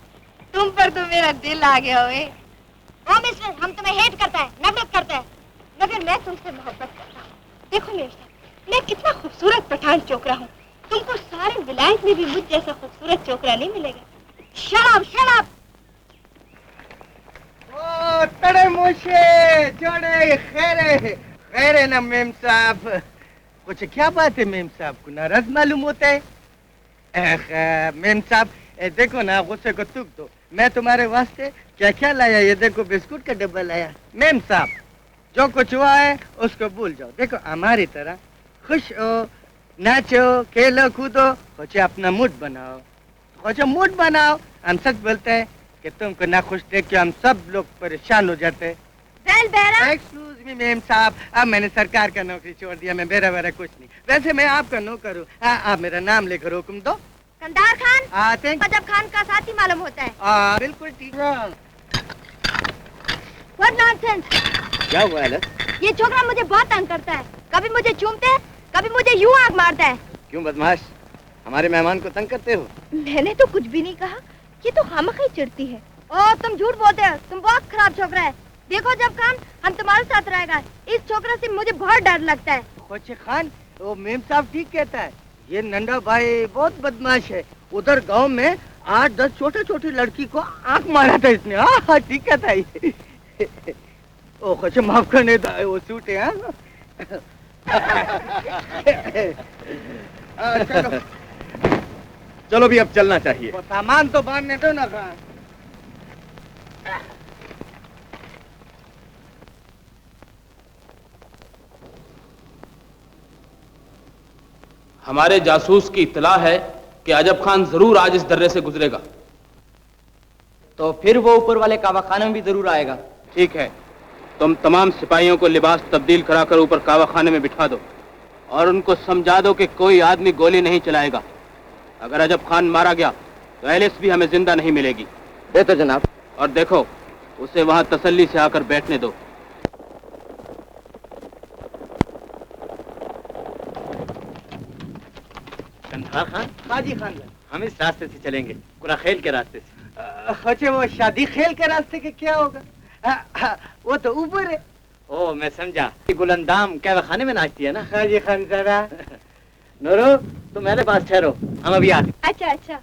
तुम पर तो मेरा दिल आ गया हुए। ओ मिस्टर, हम तुम्हें हेट करता है, नफरत करता है, मगर मैं तुमसे मोहब्बत करता हूँ। देखो मेम साहब, मैं कितना खूबसूरत पठान छोकरा हूँ। तुमको सारे विलायत में भी मुझ जैसा खूबसूरत छोकरा नहीं मिलेगा। शराब शराब। ओ तड़े मोशे जोड़े खैरे खैरे ना मेम साहब। कुछ क्या बात है मेम साहब को नाराज मालूम होता है? मेम साहब देखो ना, गुस्से को थूक दो। मैं तुम्हारे वास्ते क्या क्या लाया, ये देखो बिस्कुट का डब्बा लाया। मेम साहब जो कुछ हुआ है उसको भूल जाओ। देखो हमारी तरह खुश हो, नाचो, खेलो, कूदो, कुछ अपना मूड बनाओ, कुछ मूड बनाओ। हम सच बोलते हैं कि तुमको ना खुश देख के हम सब लोग परेशान हो जाते हैं। नाइल बेरा। एक्सक्यूज मी मैम साहब, अब मैंने सरकार का नौकरी छोड़ दिया, मैं बेरा बेरा कुछ नहीं। वैसे मैं आपका नौकर हूँ। आप मेरा नाम लेकर हुक्म दो। कंधार खान। थैंक अजब खान का साथी मालूम होता है। बिल्कुल ठीक। What nonsense! क्या हुआ एलिस? ये छोकरा मुझे बहुत तंग करता है। कभी मुझे चूमते है, कभी मुझे यूं आग मारता है। क्यों बदमाश, हमारे मेहमान को तंग करते हो? मैंने तो कुछ भी नहीं कहा, ये तो खामखा ही चिढ़ती है। ओ तुम झूठ बोलते हो, तुम बहुत खराब छोकरा है। देखो जब खान हम तुम्हारे साथ रहेगा, इस छोकरा से मुझे बहुत डर लगता है। खोचे खान, वो मेम साहब ठीक कहता है, ये नंदा भाई बहुत बदमाश है। उधर गांव में 8-10 छोटे छोटे लड़की को आंख मारा था इसने। हाँ ठीक कहता है। ओ खोचे माफ करने दो, वो सूट है। चलो चलो भी अब चलना चाहिए। वो सामान तो बांधने दो ना खान। हमारे जासूस की इत्तला है कि अजब खान जरूर आज इस दर्रे से गुजरेगा। तो फिर वो ऊपर वाले कावा खाने में भी जरूर आएगा। ठीक है, तुम तमाम सिपाहियों को लिबास तब्दील कराकर ऊपर कावा खाने में बिठा दो और उनको समझा दो कि कोई आदमी गोली नहीं चलाएगा। अगर अजब खान मारा गया तो एलिस भी हमें जिंदा नहीं मिलेगी। बेहतर जनाब। और देखो, उसे वहां तसल्ली से आकर बैठने दो। कंधार खान। हाँ जी खान, हम इस रास्ते से चलेंगे, कुराखेल के रास्ते से। खोचे वो शादी खेल के रास्ते के क्या होगा? वो तो ऊपर है। ओ मैं समझा, गुलंदाम क्या खाने में नाचती है ना। हाँ जी खान जरा। नूरो तुम मेरे पास ठहरो, हम अभी आते। अच्छा अच्छा।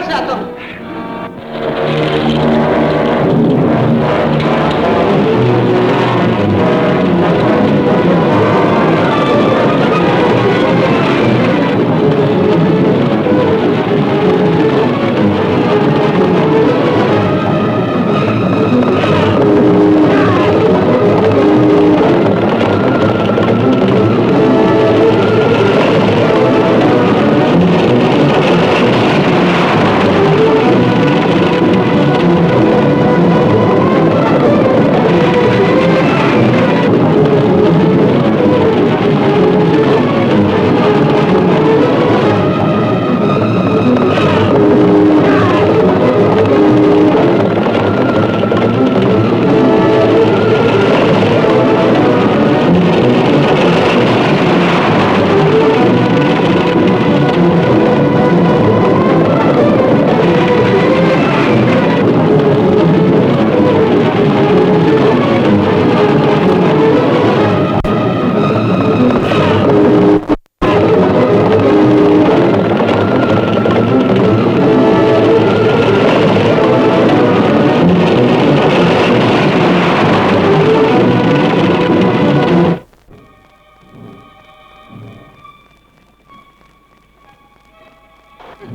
से आता हूँ।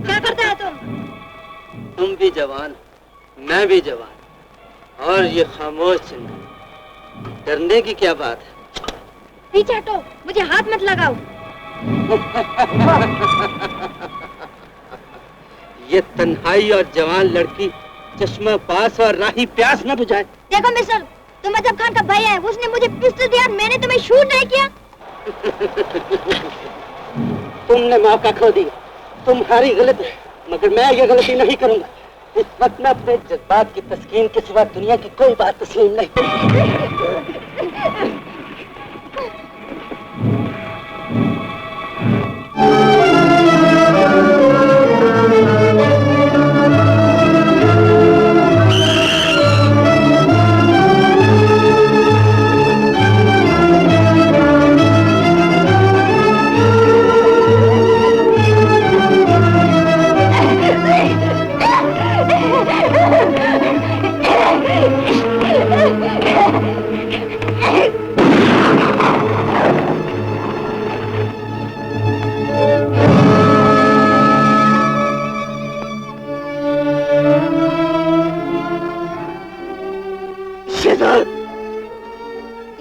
क्या करता है तुम? तुम भी जवान, मैं भी जवान, और ये खामोश जिंदा। डरने की क्या बात है? पीछे हटो, मुझे हाथ मत लगाओ। ये तन्हाई और जवान लड़की चश्मा पास और राही प्यास न बुझाए। देखो मिस्टर, तुम अजब खान का भाई है, उसने मुझे पिस्टल दिया, मैंने तुम्हें शूट नहीं किया। तुमने मौका खो दिया, तुम्हारी गलती, मगर मैं ये गलती नहीं करूंगा। इस वक्त मैं अपने जज्बात की तस्कीन के सिवा दुनिया की कोई बात तस्लीम नहीं।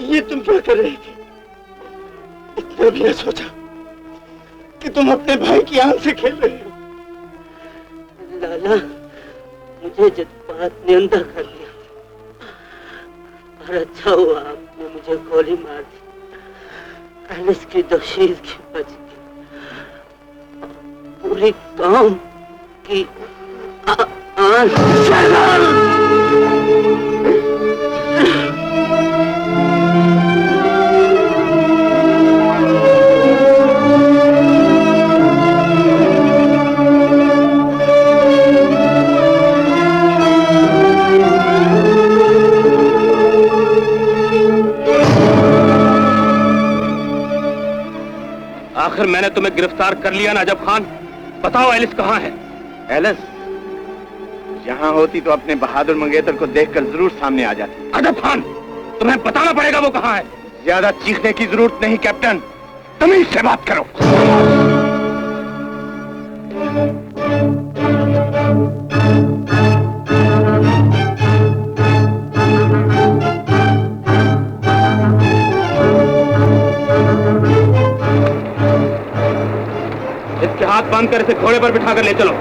ये तुम क्या कर रही थी? इतना भी न सोचा कि तुम अपने भाई की आंख से खेल रही हो। लाला, मुझे जज्बात ने अंधा कर दिया, और अच्छा हुआ आपने मुझे गोली मार दी। एलिस की दोशीज की बच गई, पूरी कौम की आखिर मैंने तुम्हें गिरफ्तार कर लिया ना नजफ खान। बताओ एलिस कहाँ है? एलिस यहाँ होती तो अपने बहादुर मंगेतर को देखकर जरूर सामने आ जाती। नजफ खान, तुम्हें बताना पड़ेगा वो कहाँ है। ज्यादा चीखने की जरूरत नहीं कैप्टन, तुम ही से बात करो। इसके हाथ बांधकर इसे घोड़े पर बिठाकर ले चलो।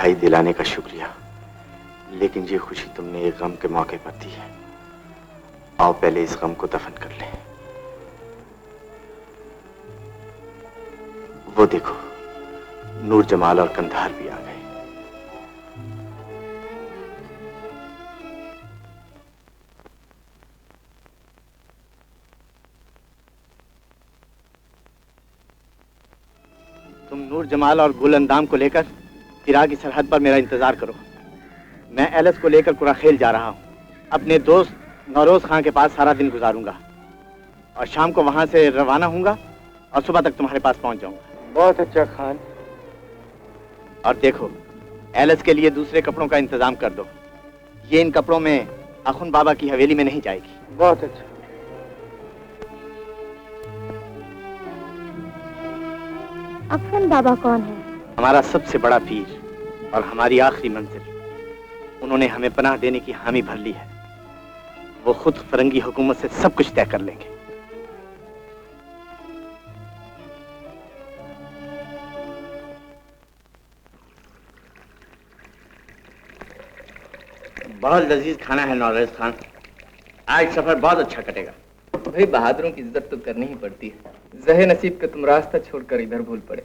रिहाई दिलाने का शुक्रिया, लेकिन ये खुशी तुमने एक गम के मौके पर दी है। आओ पहले इस गम को दफन कर ले। वो देखो, नूर जमाल और कंधार भी आ गए। तुम नूर जमाल और गुल अंदाम को लेकर इराक की सरहद पर मेरा इंतजार करो। मैं एलिस को लेकर कुराखेल जा रहा हूँ। अपने दोस्त नौरोज खान के पास सारा दिन गुजारूंगा और शाम को वहां से रवाना होऊंगा और सुबह तक तुम्हारे पास पहुंच जाऊंगा। बहुत अच्छा खान। और देखो, एलिस के लिए दूसरे कपड़ों का इंतजाम कर दो। ये इन कपड़ों में अखुन बाबा की हवेली में नहीं जाएगी। बहुत अच्छा। अखुन बाबा कौन है? हमारा सबसे बड़ा पीर और हमारी आखिरी मंजिल। उन्होंने हमें पनाह देने की हामी भर ली है। वो खुद फरंगी हुकूमत से सब कुछ तय कर लेंगे। बहुत लजीज खाना है नौरोज खान। आज सफर बहुत अच्छा कटेगा। भाई बहादुरों की इज्जत तो करनी ही पड़ती है। जहे नसीब का तुम रास्ता छोड़कर इधर भूल पड़े।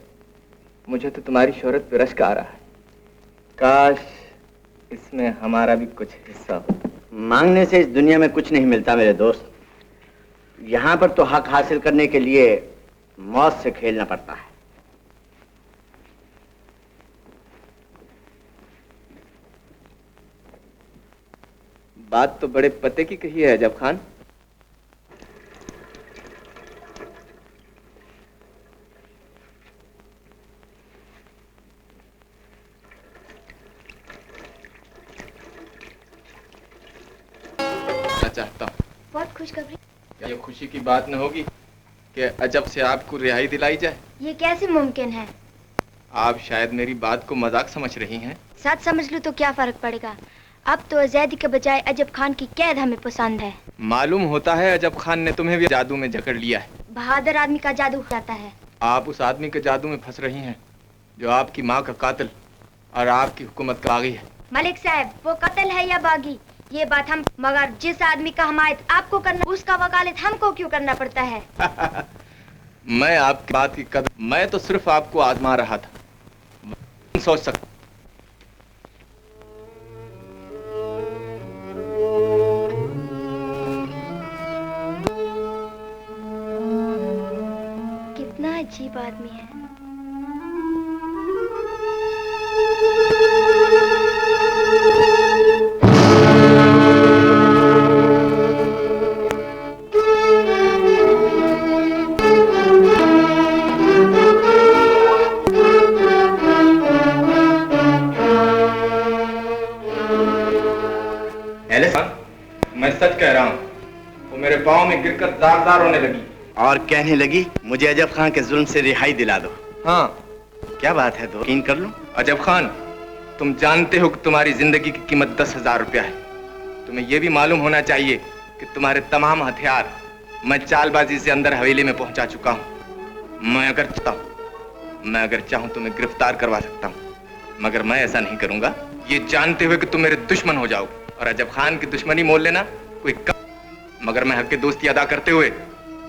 मुझे तो तुम्हारी शोहरत पे रश्क आ रहा है। काश इसमें हमारा भी कुछ हिस्सा हो। मांगने से इस दुनिया में कुछ नहीं मिलता मेरे दोस्त। यहाँ पर तो हक हासिल करने के लिए मौत से खेलना पड़ता है। बात तो बड़े पते की कही है अजब खान। चाहता हूँ। बहुत खुशखबरी। क्या ये खुशी की बात न होगी कि अजब से आपको रिहाई दिलाई जाए? ये कैसे मुमकिन है? आप शायद मेरी बात को मजाक समझ रही हैं। सच समझ लूं तो क्या फर्क पड़ेगा? अब तो आजादी के बजाय अजब खान की कैद हमें पसंद है। मालूम होता है अजब खान ने तुम्हें भी जादू में जकड़ लिया है। बहादुर आदमी का जादू जाता है। आप उस आदमी के जादू में फंस रही हैं जो आपकी माँ का कातिल और आपकी हुकूमत का बागी है। मलिक साहब, वो कातिल है या बागी ये बात हम, मगर जिस आदमी का हमायत आपको करना उसका वकालत हमको क्यों करना पड़ता है? मैं आपकी बात की कदर, मैं तो सिर्फ आपको आजमा रहा था। सोच सकता कितना अजीब आदमी है। मैं सच कह रहा हूँ। वो मेरे पाँव में गिरकर जार होने लगी और कहने लगी मुझे अजब खान के जुल्म से रिहाई दिला दो। हाँ, क्या बात है तो यकीन कर लूं। अजब खान, तुम जानते हो कि तुम्हारी जिंदगी की कीमत 10,000 रुपया है। तुम्हें यह भी मालूम होना चाहिए कि तुम्हारे तमाम हथियार मैं चालबाजी से अंदर हवेली में पहुंचा चुका हूं। मैं अगर चाहूं तुम्हें गिरफ्तार करवा सकता हूं, मगर मैं ऐसा नहीं करूंगा, ये जानते हुए कि तुम मेरे दुश्मन हो जाओगे। और अजब खान की दुश्मनी मोल लेना कोई मगर मैं हक की दोस्ती अदा करते हुए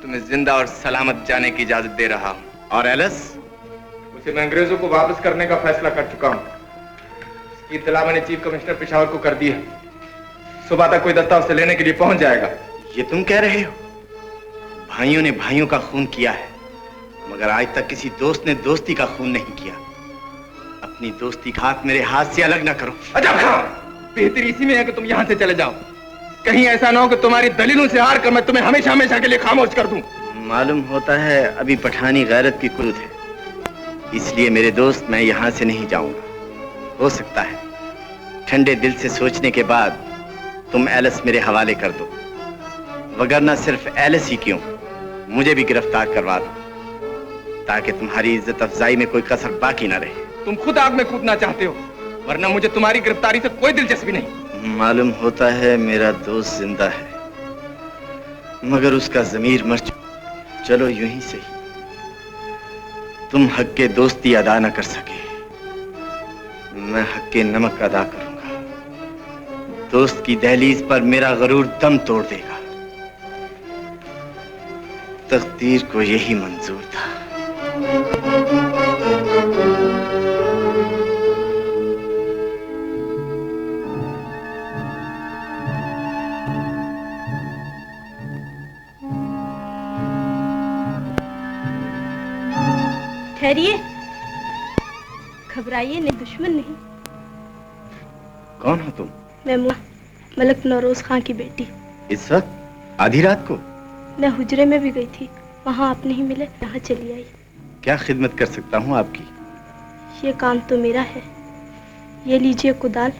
तुम्हें जिंदा और सलामत जाने की इजाजत दे रहा हूं। और एलिस? उसे मैं अंग्रेजों को वापस करने का फैसला कर चुका हूं। इसकी इत्तला मैंने चीफ कमिश्नर पेशावर को कर दी है। सुबह तक कोई दस्ता उसे लेने के लिए पहुंच जाएगा। ये तुम कह रहे हो? भाइयों ने भाइयों का खून किया है, मगर आज तक किसी दोस्त ने दोस्ती का खून नहीं किया। अपनी दोस्ती का हाथ मेरे हाथ से अलग ना करो। अजब खान, बेहतर इसी में है कि तुम यहां से चले जाओ। कहीं ऐसा ना हो कि तुम्हारी दलीलों से हार कर मैं तुम्हें हमेशा हमेशा के लिए खामोश कर दूं। मालूम होता है अभी पठानी गैरत की कुर्द है, इसलिए मेरे दोस्त मैं यहां से नहीं जाऊंगा। हो सकता है ठंडे दिल से सोचने के बाद तुम एलिस मेरे हवाले कर दो, वगरना सिर्फ एलिस ही क्यों, मुझे भी गिरफ्तार करवा दो, ताकि तुम्हारी इज्जत अफजाई में कोई कसर बाकी ना रहे। तुम खुद आग में कूदना चाहते हो, वरना मुझे तुम्हारी गिरफ्तारी से कोई दिलचस्पी नहीं। मालूम होता है मेरा दोस्त जिंदा है, मगर उसका ज़मीर मर चुका। चलो यूं ही सही, तुम हक के दोस्ती अदा न कर सके, मैं हक के नमक अदा करूंगा। दोस्त की दहलीज पर मेरा गरूर दम तोड़ देगा। तकदीर को यही मंजूर था। ठहरिए, घबराइए नहीं, दुश्मन नहीं। कौन हो तुम? मैं मलिक नौरोज खां की बेटी। इस वक्त आधी रात को? मैं हुजरे में भी गई थी, वहाँ आप नहीं मिले, यहाँ चली आई। क्या खिदमत कर सकता हूँ आपकी? ये काम तो मेरा है। ये लीजिए कुदाल,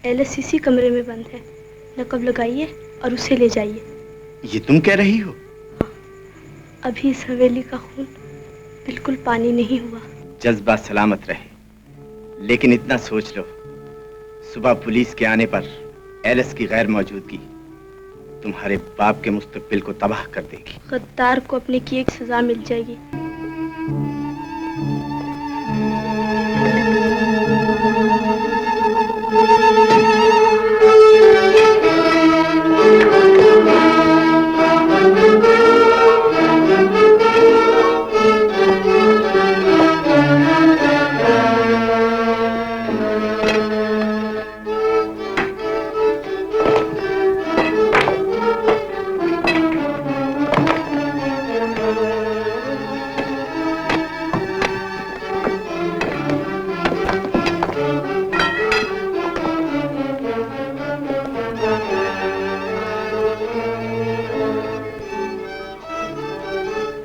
एलएस इसी कमरे में बंद है। नकब लगाइए और उसे ले जाइए। ये तुम कह रही हो? अभी इस हवेली का खून बिल्कुल पानी नहीं हुआ। जज्बा सलामत रहे, लेकिन इतना सोच लो, सुबह पुलिस के आने पर एलएस की गैर मौजूदगी तुम्हारे बाप के मुस्तकबिल को तबाह कर देगी। गद्दार को अपने किए की सजा मिल जाएगी।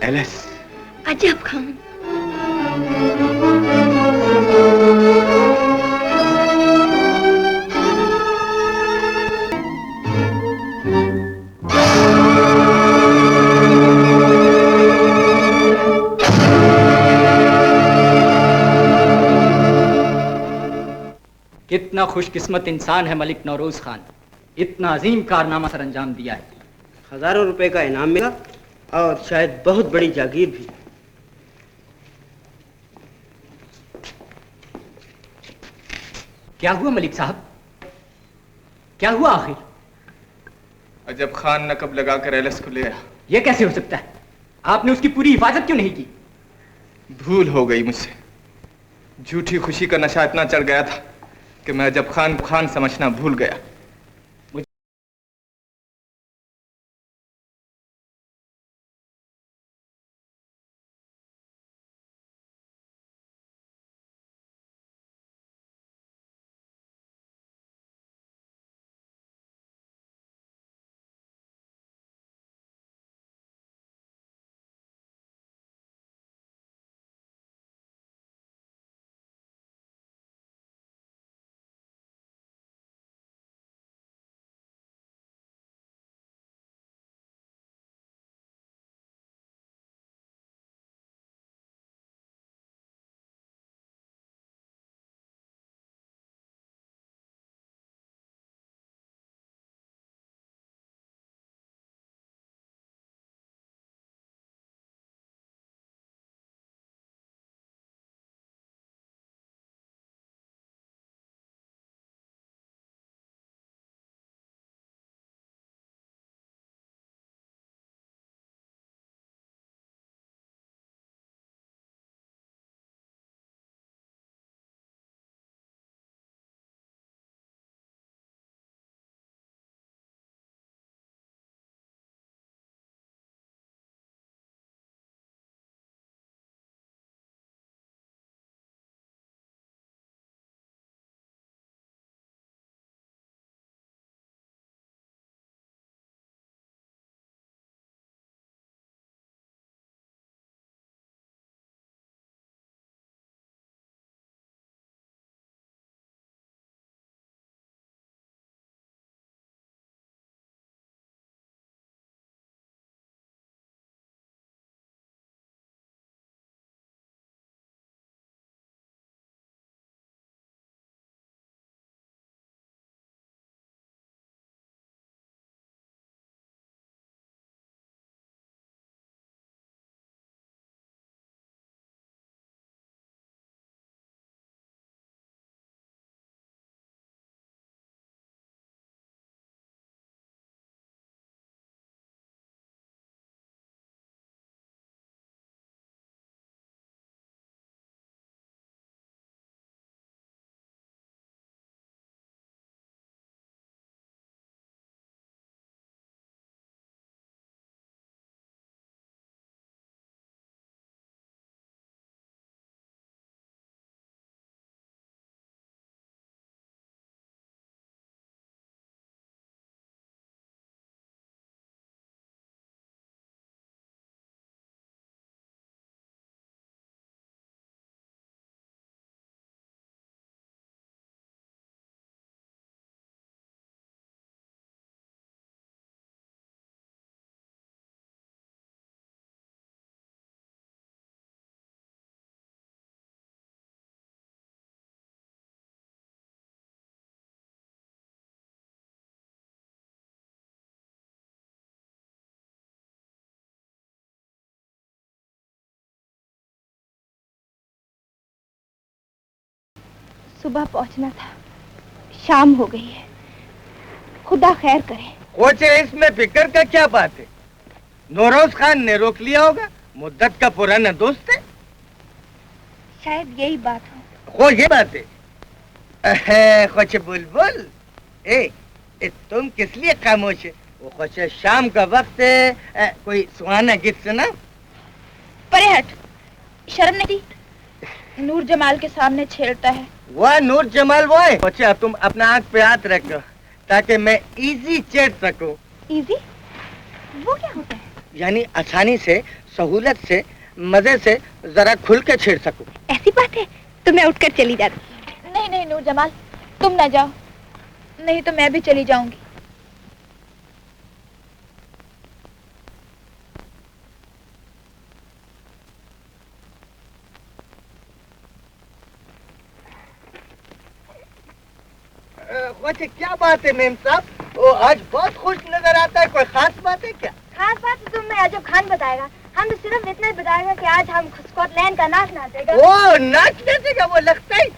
एलएस। अजब खान। कितना खुशकिस्मत इंसान है मलिक नौरोज खान, इतना अजीम कारनामा सर अंजाम दिया है। हजारों रुपए का इनाम मिला और शायद बहुत बड़ी जागीर भी। क्या हुआ मलिक साहब, क्या हुआ आखिर? अजब खान नकब लगाकर एलएस को ले आया। यह कैसे हो सकता है? आपने उसकी पूरी हिफाजत क्यों नहीं की? भूल हो गई मुझसे। झूठी खुशी का नशा इतना चढ़ गया था कि मैं अजब खान खान समझना भूल गया। सुबह पहुंचना था, शाम हो गई है। खुदा खैर करे। कोचे, इसमें फिक्र का क्या बात है? नौरोज खान ने रोक लिया होगा, मुद्दत का पुराना दोस्त है। शायद यही बात हो। ये बात है। खोचे बुलबुल, तुम किस लिए खामोश है? वो खोचे शाम का वक्त है, कोई सुहाना गीत सुना। परे हट, शर्म नहीं थी? नूर जमाल के सामने छेड़ता है। वह नूर जमाल वो है? खोचे, तुम अपना आंख पे हाथ रखो ताकि मैं इजी छेड़ सकूं। इजी? वो क्या होता है? यानी आसानी से, सहूलत से, मजे से जरा खुल के छेड़ सकूं। ऐसी बात है तो मैं उठकर चली जाती। नहीं नहीं नूर जमाल, तुम ना जाओ, नहीं तो मैं भी चली जाऊंगी। वैसे क्या बात है मेम साहब? वो आज बहुत खुश नजर आता है, कोई खास बात है क्या? खास बात तो तुम्हें अजब खान बताएगा। हम तो सिर्फ इतना ही बताएगा कि आज हम स्कॉटलैंड का नाच नाचेगा। वो नाच नाचेगा? वो लगता है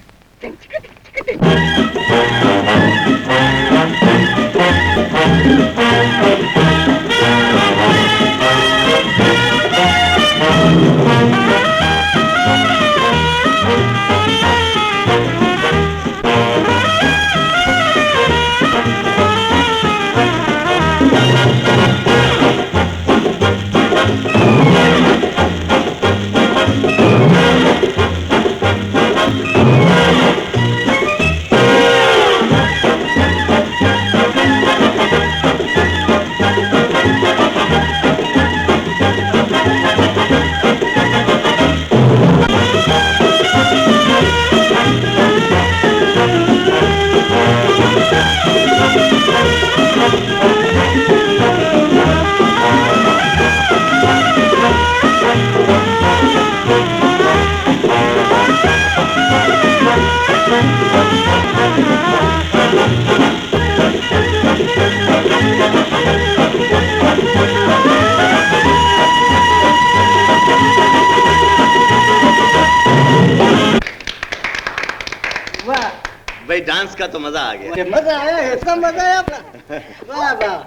भाई डांस का तो मजा आ गया। मजा आया है, इसका मजा आया अपना। वाह वाह।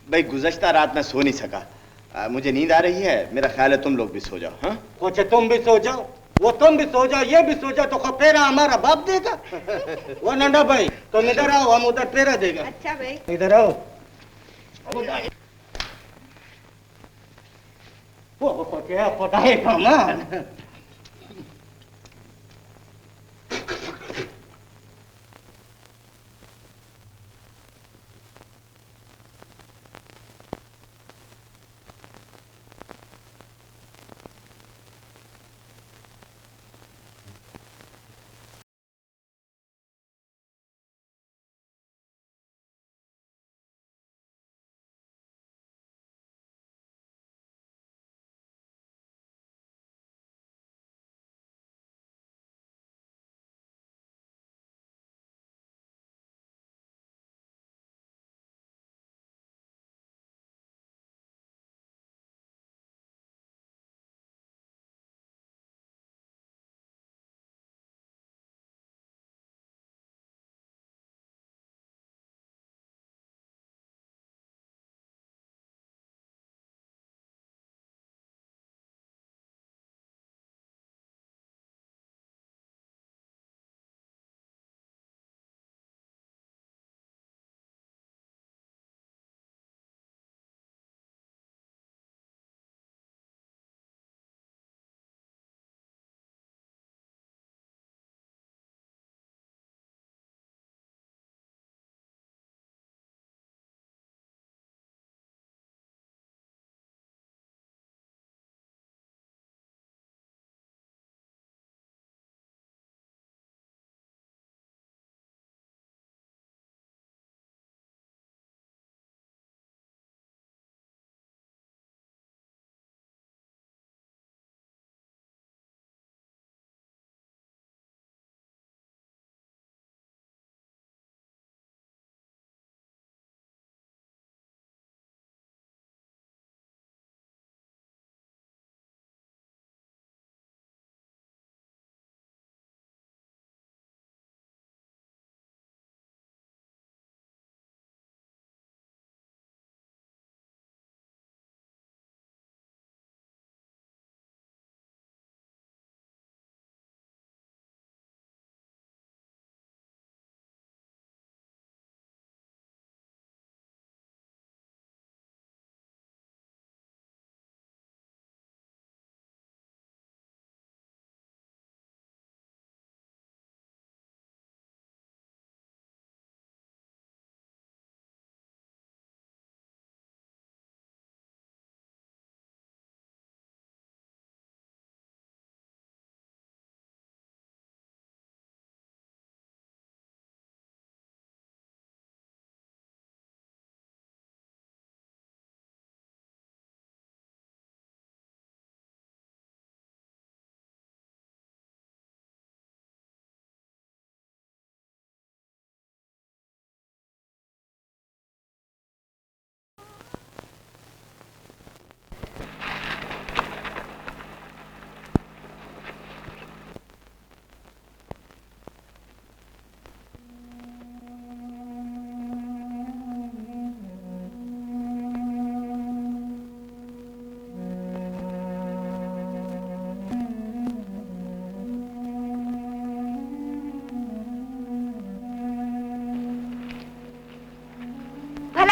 भाई गुज़श्ता रात में सो नहीं सका, मुझे नींद आ रही है। मेरा ख्याल है तुम लोग भी सो जाओ। हाँ कोचे, तुम भी सो जाओ, वो तुम भी सो जाओ, ये भी सो जाओ, तो फेरा हमारा बाप देगा। वो नंदा भाई तुम इधर आओ, हम उधर फेरा देगा। अच्छा भाई। इधर आओ। वो क्या पता है कमाल।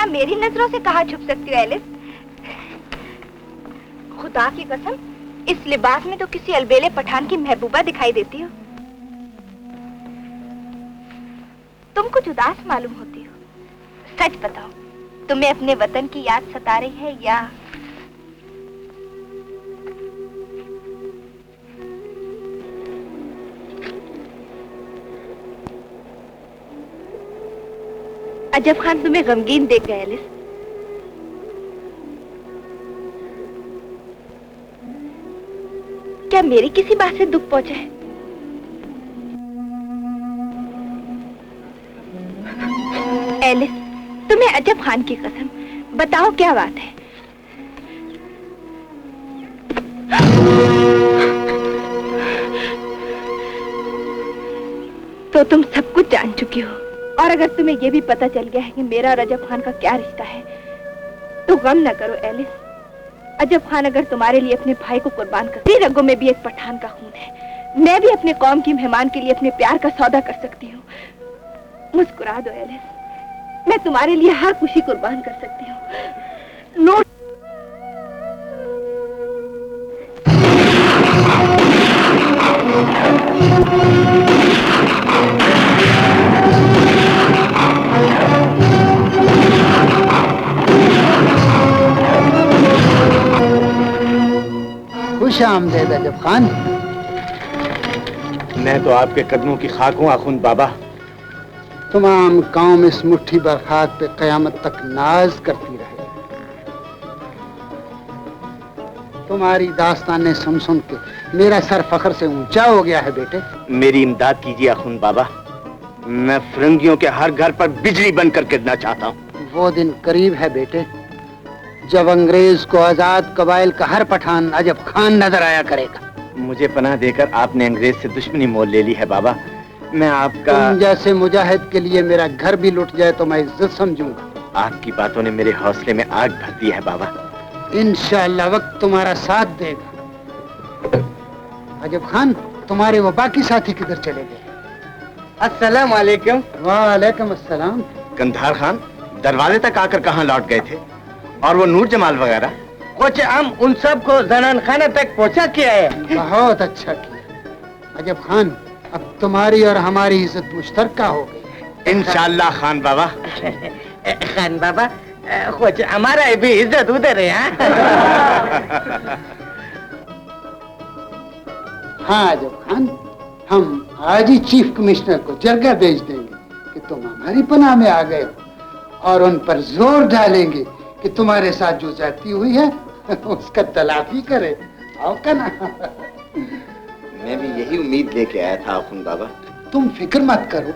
मेरी नजरों से कहाँ छुप सकती हो एलिस? खुदा की कसम, इस लिबास में तो किसी अलबेले पठान की महबूबा दिखाई देती हो। तुम कुछ उदास मालूम होती हो। सच बताओ, तुम्हें अपने वतन की याद सता रही है या? अजब खान तुम्हें गमगीन देख गए एलिस। क्या मेरी किसी बात से दुख पहुंचा है? एलिस, तुम्हें अजब खान की कसम, बताओ क्या बात है? तो तुम सब कुछ जान चुकी हो, और अगर तुम्हें यह भी पता चल गया है कि मेरा और अजब खान का क्या रिश्ता है, तो गम न करो एलिस। अजब खान अगर तुम्हारे लिए अपने भाई को कुर्बान कर, मेरी रगों में भी एक पठान का खून है। मैं भी अपने कौम की मेहमान के लिए अपने प्यार का सौदा कर सकती हूँ। मुस्कुरा दो एलिस, मैं तुम्हारे लिए हर खुशी कुर्बान कर सकती हूँ। नो खुश आमदेद अजब खान। मैं तो आपके कदमों की खाक हूँ आखुंद बाबा। तमाम कौम इस मुट्ठी भर खाक पे कयामत तक नाज करती रहे। तुम्हारी दास्तानें सुन सुन के मेरा सर फख्र से ऊंचा हो गया है बेटे। मेरी इमदाद कीजिए आखुंद बाबा, मैं फिरंगियों के हर घर पर बिजली बनकर गिरना चाहता हूँ। वो दिन करीब है बेटे जब अंग्रेज को आजाद कबाइल का हर पठान अजब खान नजर आया करेगा। मुझे पनाह देकर आपने अंग्रेज से दुश्मनी मोल ले ली है बाबा। मैं आपका तुम जैसे मुजाहिद के लिए मेरा घर भी लुट जाए तो मैं इज्जत समझूंगा। आपकी बातों ने मेरे हौसले में आग भर दी है बाबा। इंशाअल्लाह वक्त तुम्हारा साथ देगा। अजब खान, तुम्हारे वो बाकी साथी किधर चले गए? अस्सलाम वालेकुम। वालेकुम अस्सलाम। कंधार खान दरवाजे तक आकर कहाँ लौट गए थे? और वो नूर जमाल वगैरह? कुछ हम उन सब को जनान खाने तक पहुंचा किया है। बहुत अच्छा किया अजब खान, अब तुम्हारी और हमारी इज्जत मुश्तरका हो गई। इंशाअल्लाह खान बाबा। खान बाबा, कुछ हमारा भी इज्जत उधर है। हाँ अजब खान, हम आज ही चीफ कमिश्नर को जरगा भेज देंगे कि तुम हमारी पनाह में आ गए हो, और उन पर जोर डालेंगे कि तुम्हारे साथ जो जाती हुई है उसका तलाफी करे। आओ का ना। मैं भी यही उम्मीद लेके आया था आखुंद बाबा। तुम फिक्र मत करो,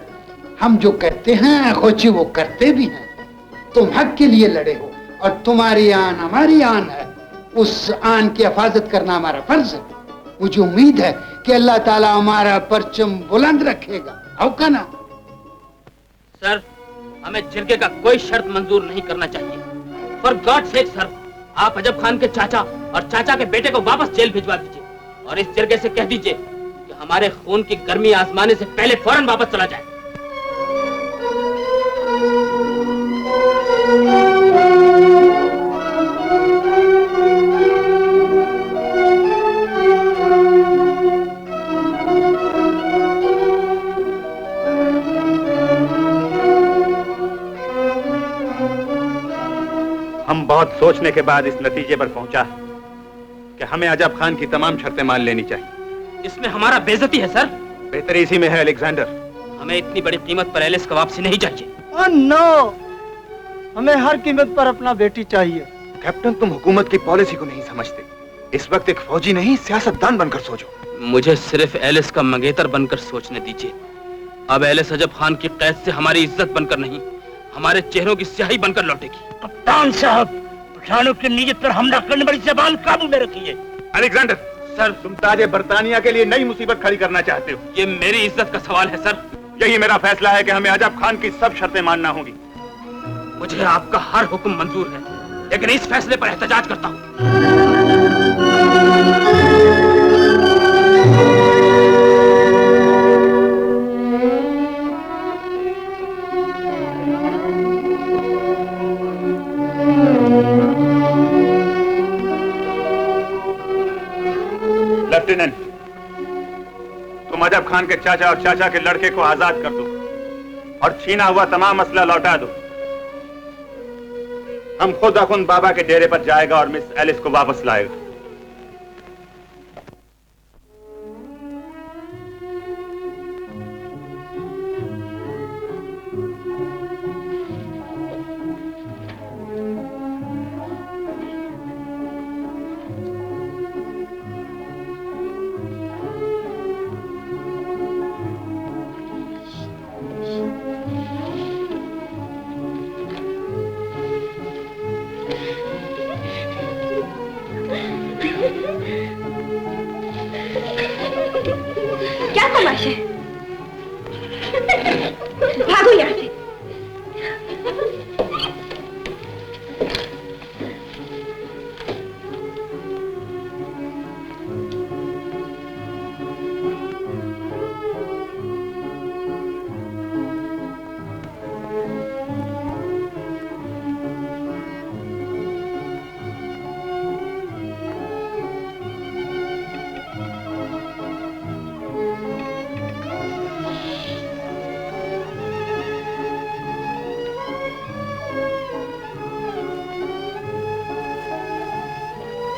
हम जो कहते हैं खोची वो करते भी हैं। तुम हक के लिए लड़े हो और तुम्हारी आन हमारी आन है। उस आन की हिफाजत करना हमारा फर्ज है। मुझे उम्मीद है कि अल्लाह ताला हमारा परचम बुलंद रखेगा। आओ का ना। सर, हमें जिरगे का कोई शर्त मंजूर नहीं करना चाहिए। फॉर गॉड सेक सर, आप अजब खान के चाचा और चाचा के बेटे को वापस जेल भिजवा दीजिए और इस जिरगे से कह दीजिए कि हमारे खून की गर्मी आजमाने से पहले फौरन वापस चला जाए। हम बहुत सोचने के बाद इस नतीजे पर पहुंचा कि हमें अजब खान की तमाम शर्तें मान लेनी चाहिए। इसमें हमारा बेइज्जती है सर। बेहतरी इसी में है अलेक्जेंडर। हमें इतनी बड़ी कीमत पर एलिस का वापसी नहीं चाहिए। ओह नो, हमें हर कीमत पर अपना बेटी चाहिए। कैप्टन, तुम हुकूमत की पॉलिसी को नहीं समझते। इस वक्त एक फौजी नहीं, सियासतदान बनकर सोचो। मुझे सिर्फ एलिस का मंगेतर बनकर सोचने दीजिए। अब एलिस अजब खान की कैद से हमारी इज्जत बनकर नहीं, हमारे चेहरों की स्याही बनकर लौटेगी। कप्तान साहब, पठानों की नीयत पर हमला करने वाली जबान काबू में रखिए। अलेक्जेंडर सर, तुम ताजे बर्तानिया के लिए नई मुसीबत खड़ी करना चाहते हो। ये मेरी इज्जत का सवाल है सर। यही मेरा फैसला है कि हमें अजब खान की सब शर्तें मानना होगी। मुझे आपका हर हुक्म मंजूर है, लेकिन इस फैसले पर एहतजाज करता हूँ। खान के चाचा और चाचा के लड़के को आजाद कर दो और छीना हुआ तमाम असला लौटा दो। हम खुद अखुन बाबा के डेरे पर जाएगा और मिस एलिस को वापस लाएगा। क्या तमाशा है? भागो यहाँ से।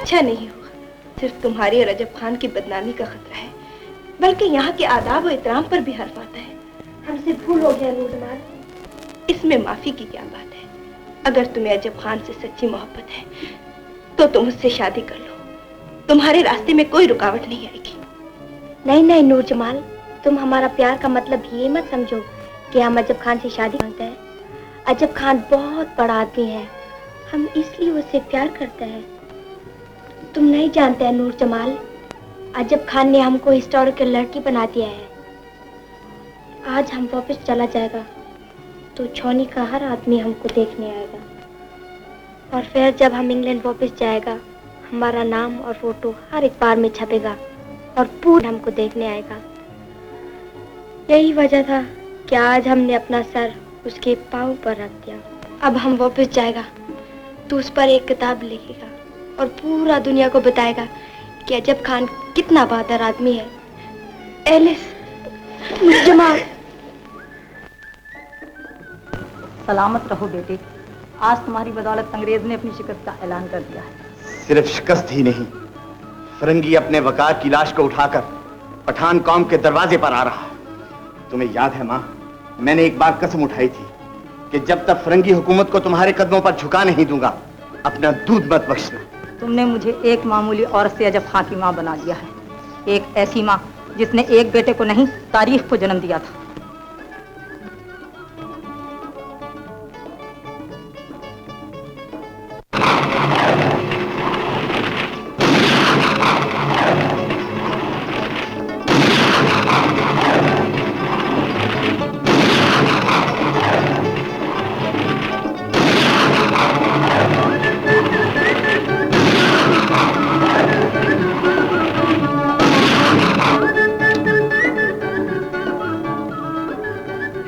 अच्छा नहीं हुआ, सिर्फ तुम्हारी और रजब खान की बदनामी का खतरा है, बल्कि यहाँ के आदाब और इतराम पर भी हर्फ आता है। हमसे भूल हो गया नूरजमाल, इसमें माफी की क्या बात है। अगर तुम्हें रजब खान से सच्ची मोहब्बत है तो तुम उससे शादी कर लो, तुम्हारे रास्ते में कोई रुकावट नहीं आएगी। नहीं नहीं नूरजमाल, तुम हमारा प्यार का मतलब ये मत समझो कि हम अजब खान से शादी करते हैं। अजब खान बहुत बड़ा आदमी है, हम इसलिए उससे प्यार करते हैं। तुम नहीं जानते हैं नूरजमाल, अजब खान ने हमको हिस्टोरिकल लड़की बना दिया है। आज हम वापस चला जाएगा तो छौनी का हर आदमी हमको देखने आएगा, और फिर जब हम इंग्लैंड वापस जाएगा हमारा नाम और फोटो हर अखबार में छपेगा और पूरा हमको देखने आएगा। यही वजह था कि आज हमने अपना सर उसके पाँव पर रख दिया। अब हम वापस जाएगा तो उस पर एक किताब लिखेगा और पूरा दुनिया को बताएगा कि अजब खान कितना बहादुर आदमी है। एलिस, जमाल, सलामत रहो बेटे, आज तुम्हारी बदौलत अंग्रेज ने अपनी शिकस्त का ऐलान कर दिया है। सिर्फ शिकस्त ही नहीं, फिरंगी अपने वकार की लाश को उठाकर पठान कौम के दरवाजे पर आ रहा। तुम्हें याद है माँ, मैंने एक बार कसम उठाई थी कि जब तक फिरंगी हुकूमत को तुम्हारे कदमों पर झुका नहीं दूंगा, अपना दूध मत बख्शना। तुमने मुझे एक मामूली औरत से अजब खान की माँ बना दिया है, एक ऐसी माँ जिसने एक बेटे को नहीं तारीख को जन्म दिया था।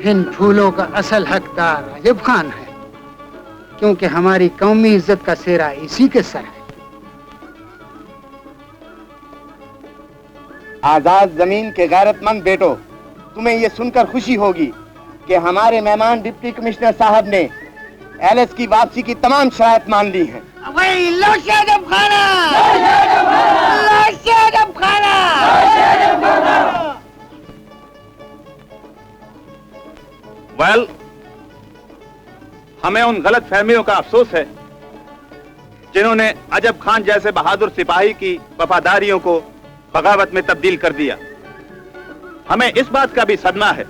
इन फूलों का असल हकदार अजब खान है, क्योंकि हमारी कौमी इज्जत का सेहरा इसी के सर है। आजाद जमीन के गैरतमंद बेटो, तुम्हें यह सुनकर खुशी होगी कि हमारे मेहमान डिप्टी कमिश्नर साहब ने एलिस की वापसी की तमाम शराइत मान ली हैं। वेल, हमें उन गलत फहमियों का अफसोस है जिन्होंने अजब खान जैसे बहादुर सिपाही की वफादारियों को बगावत में तब्दील कर दिया। हमें इस बात का भी सदमा है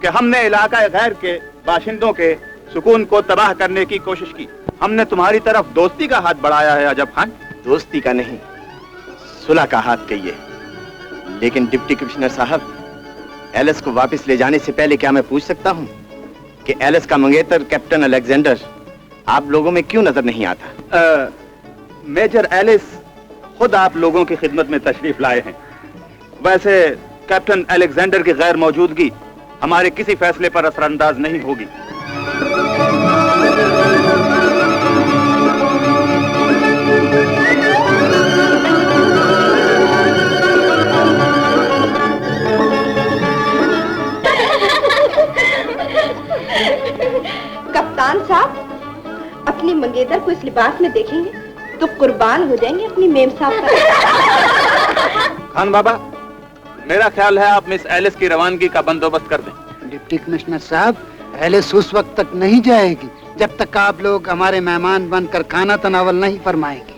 कि हमने इलाका गैर के बाशिंदों के सुकून को तबाह करने की कोशिश की। हमने तुम्हारी तरफ दोस्ती का हाथ बढ़ाया है अजब खान। दोस्ती का नहीं, सुलह का हाथ कहिए। लेकिन डिप्टी कमिश्नर साहब, एलिस को वापस ले जाने से पहले क्या मैं पूछ सकता हूँ कि एलिस का मंगेतर कैप्टन अलेक्जेंडर आप लोगों में क्यों नजर नहीं आता? मेजर एलिस खुद आप लोगों की खिदमत में तशरीफ लाए हैं। वैसे कैप्टन अलेक्जेंडर की गैर मौजूदगी हमारे किसी फैसले पर असरअंदाज नहीं होगी। लिबास में देखेंगे तो कुर्बान हो जाएंगे अपनी मेम साहब पर। खान बाबा, मेरा ख्याल है आप मिस एलिस की रवानगी का बंदोबस्त कर दें। डिप्टी कमिश्नर साहब, एलिस उस वक्त तक नहीं जाएगी जब तक आप लोग हमारे मेहमान बनकर खाना तनावल नहीं फरमाएंगे।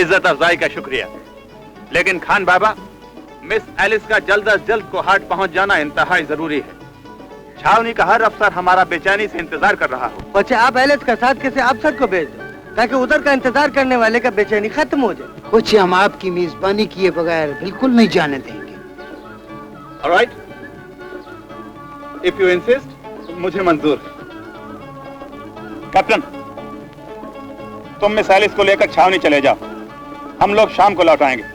इज्जत अफजाई का शुक्रिया, लेकिन खान बाबा, मिस एलिस का जल्द अज जल्द कोहाट पहुंच जाना इंतहाई जरूरी है। छावनी का हर अफसर हमारा बेचैनी से इंतजार कर रहा हो। बच्चे, आप एलिस का साथ किसी अफसर को भेज दो ताकि उधर का इंतजार करने वाले का बेचैनी खत्म हो जाए। कुछ हम आपकी मेजबानी किए बगैर बिल्कुल नहीं जाने देंगे। ऑलराइट, इफ यू इंसिस्ट, मुझे मंजूर है। कैप्टन, तुम मिस एलिस को लेकर छावनी चले जाओ, हम लोग शाम को लौट आएंगे।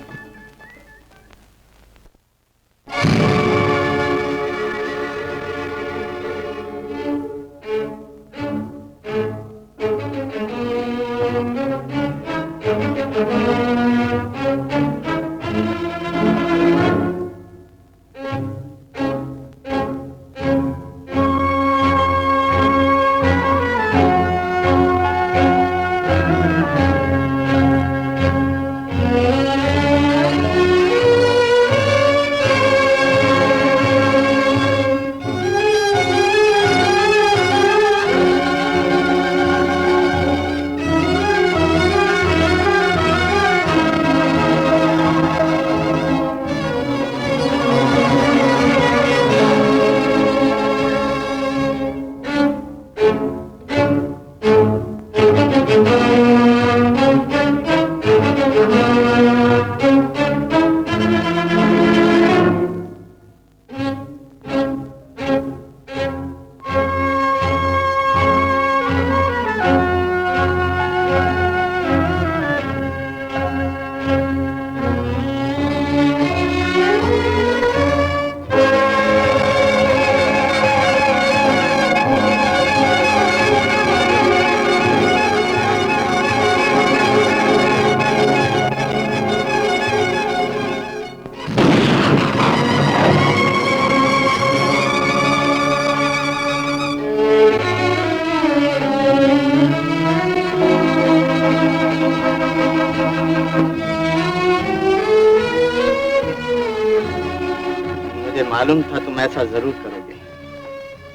मालूम था तुम ऐसा जरूर करोगे।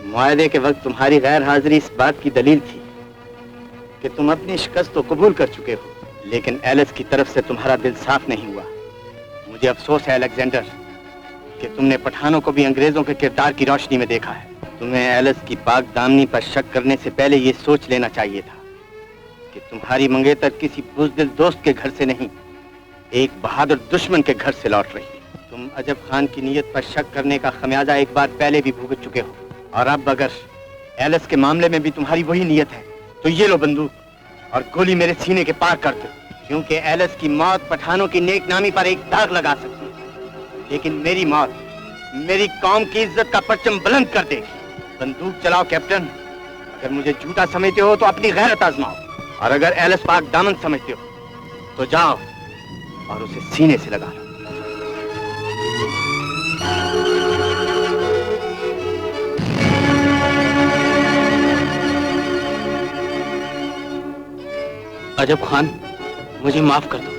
मुआहदे के वक्त तुम्हारी गैर हाजिरी इस बात की दलील थी कि तुम अपनी शिकस्त तो कबूल कर चुके हो, लेकिन एलिस की तरफ से तुम्हारा दिल साफ नहीं हुआ। मुझे अफसोस है अलेक्जेंडर कि तुमने पठानों को भी अंग्रेजों के किरदार की रोशनी में देखा है। तुम्हें एलिस की पाक दामनी पर शक करने से पहले ये सोच लेना चाहिए था कि तुम्हारी मंगेतर किसी बुज़दिल दोस्त के घर से नहीं, एक बहादुर दुश्मन के घर से लौट रही है। तुम अजब खान की नीयत पर शक करने का खमियाजा एक बार पहले भी भुगत चुके हो, और अब अगर एलिस के मामले में भी तुम्हारी वही नीयत है तो ये लो बंदूक और गोली मेरे सीने के पार कर दो, क्योंकि एलिस की मौत पठानों की नेक नामी पर एक दाग लगा सकती है, लेकिन मेरी मौत मेरी कौम की इज्जत का परचम बुलंद कर देगी। बंदूक चलाओ कैप्टन। अगर मुझे झूठा समझते हो तो अपनी गैरत आजमाओ, और अगर एलिस पाक दामन समझते हो तो जाओ और उसे सीने से लगा लो। अजब खान, मुझे माफ कर दो।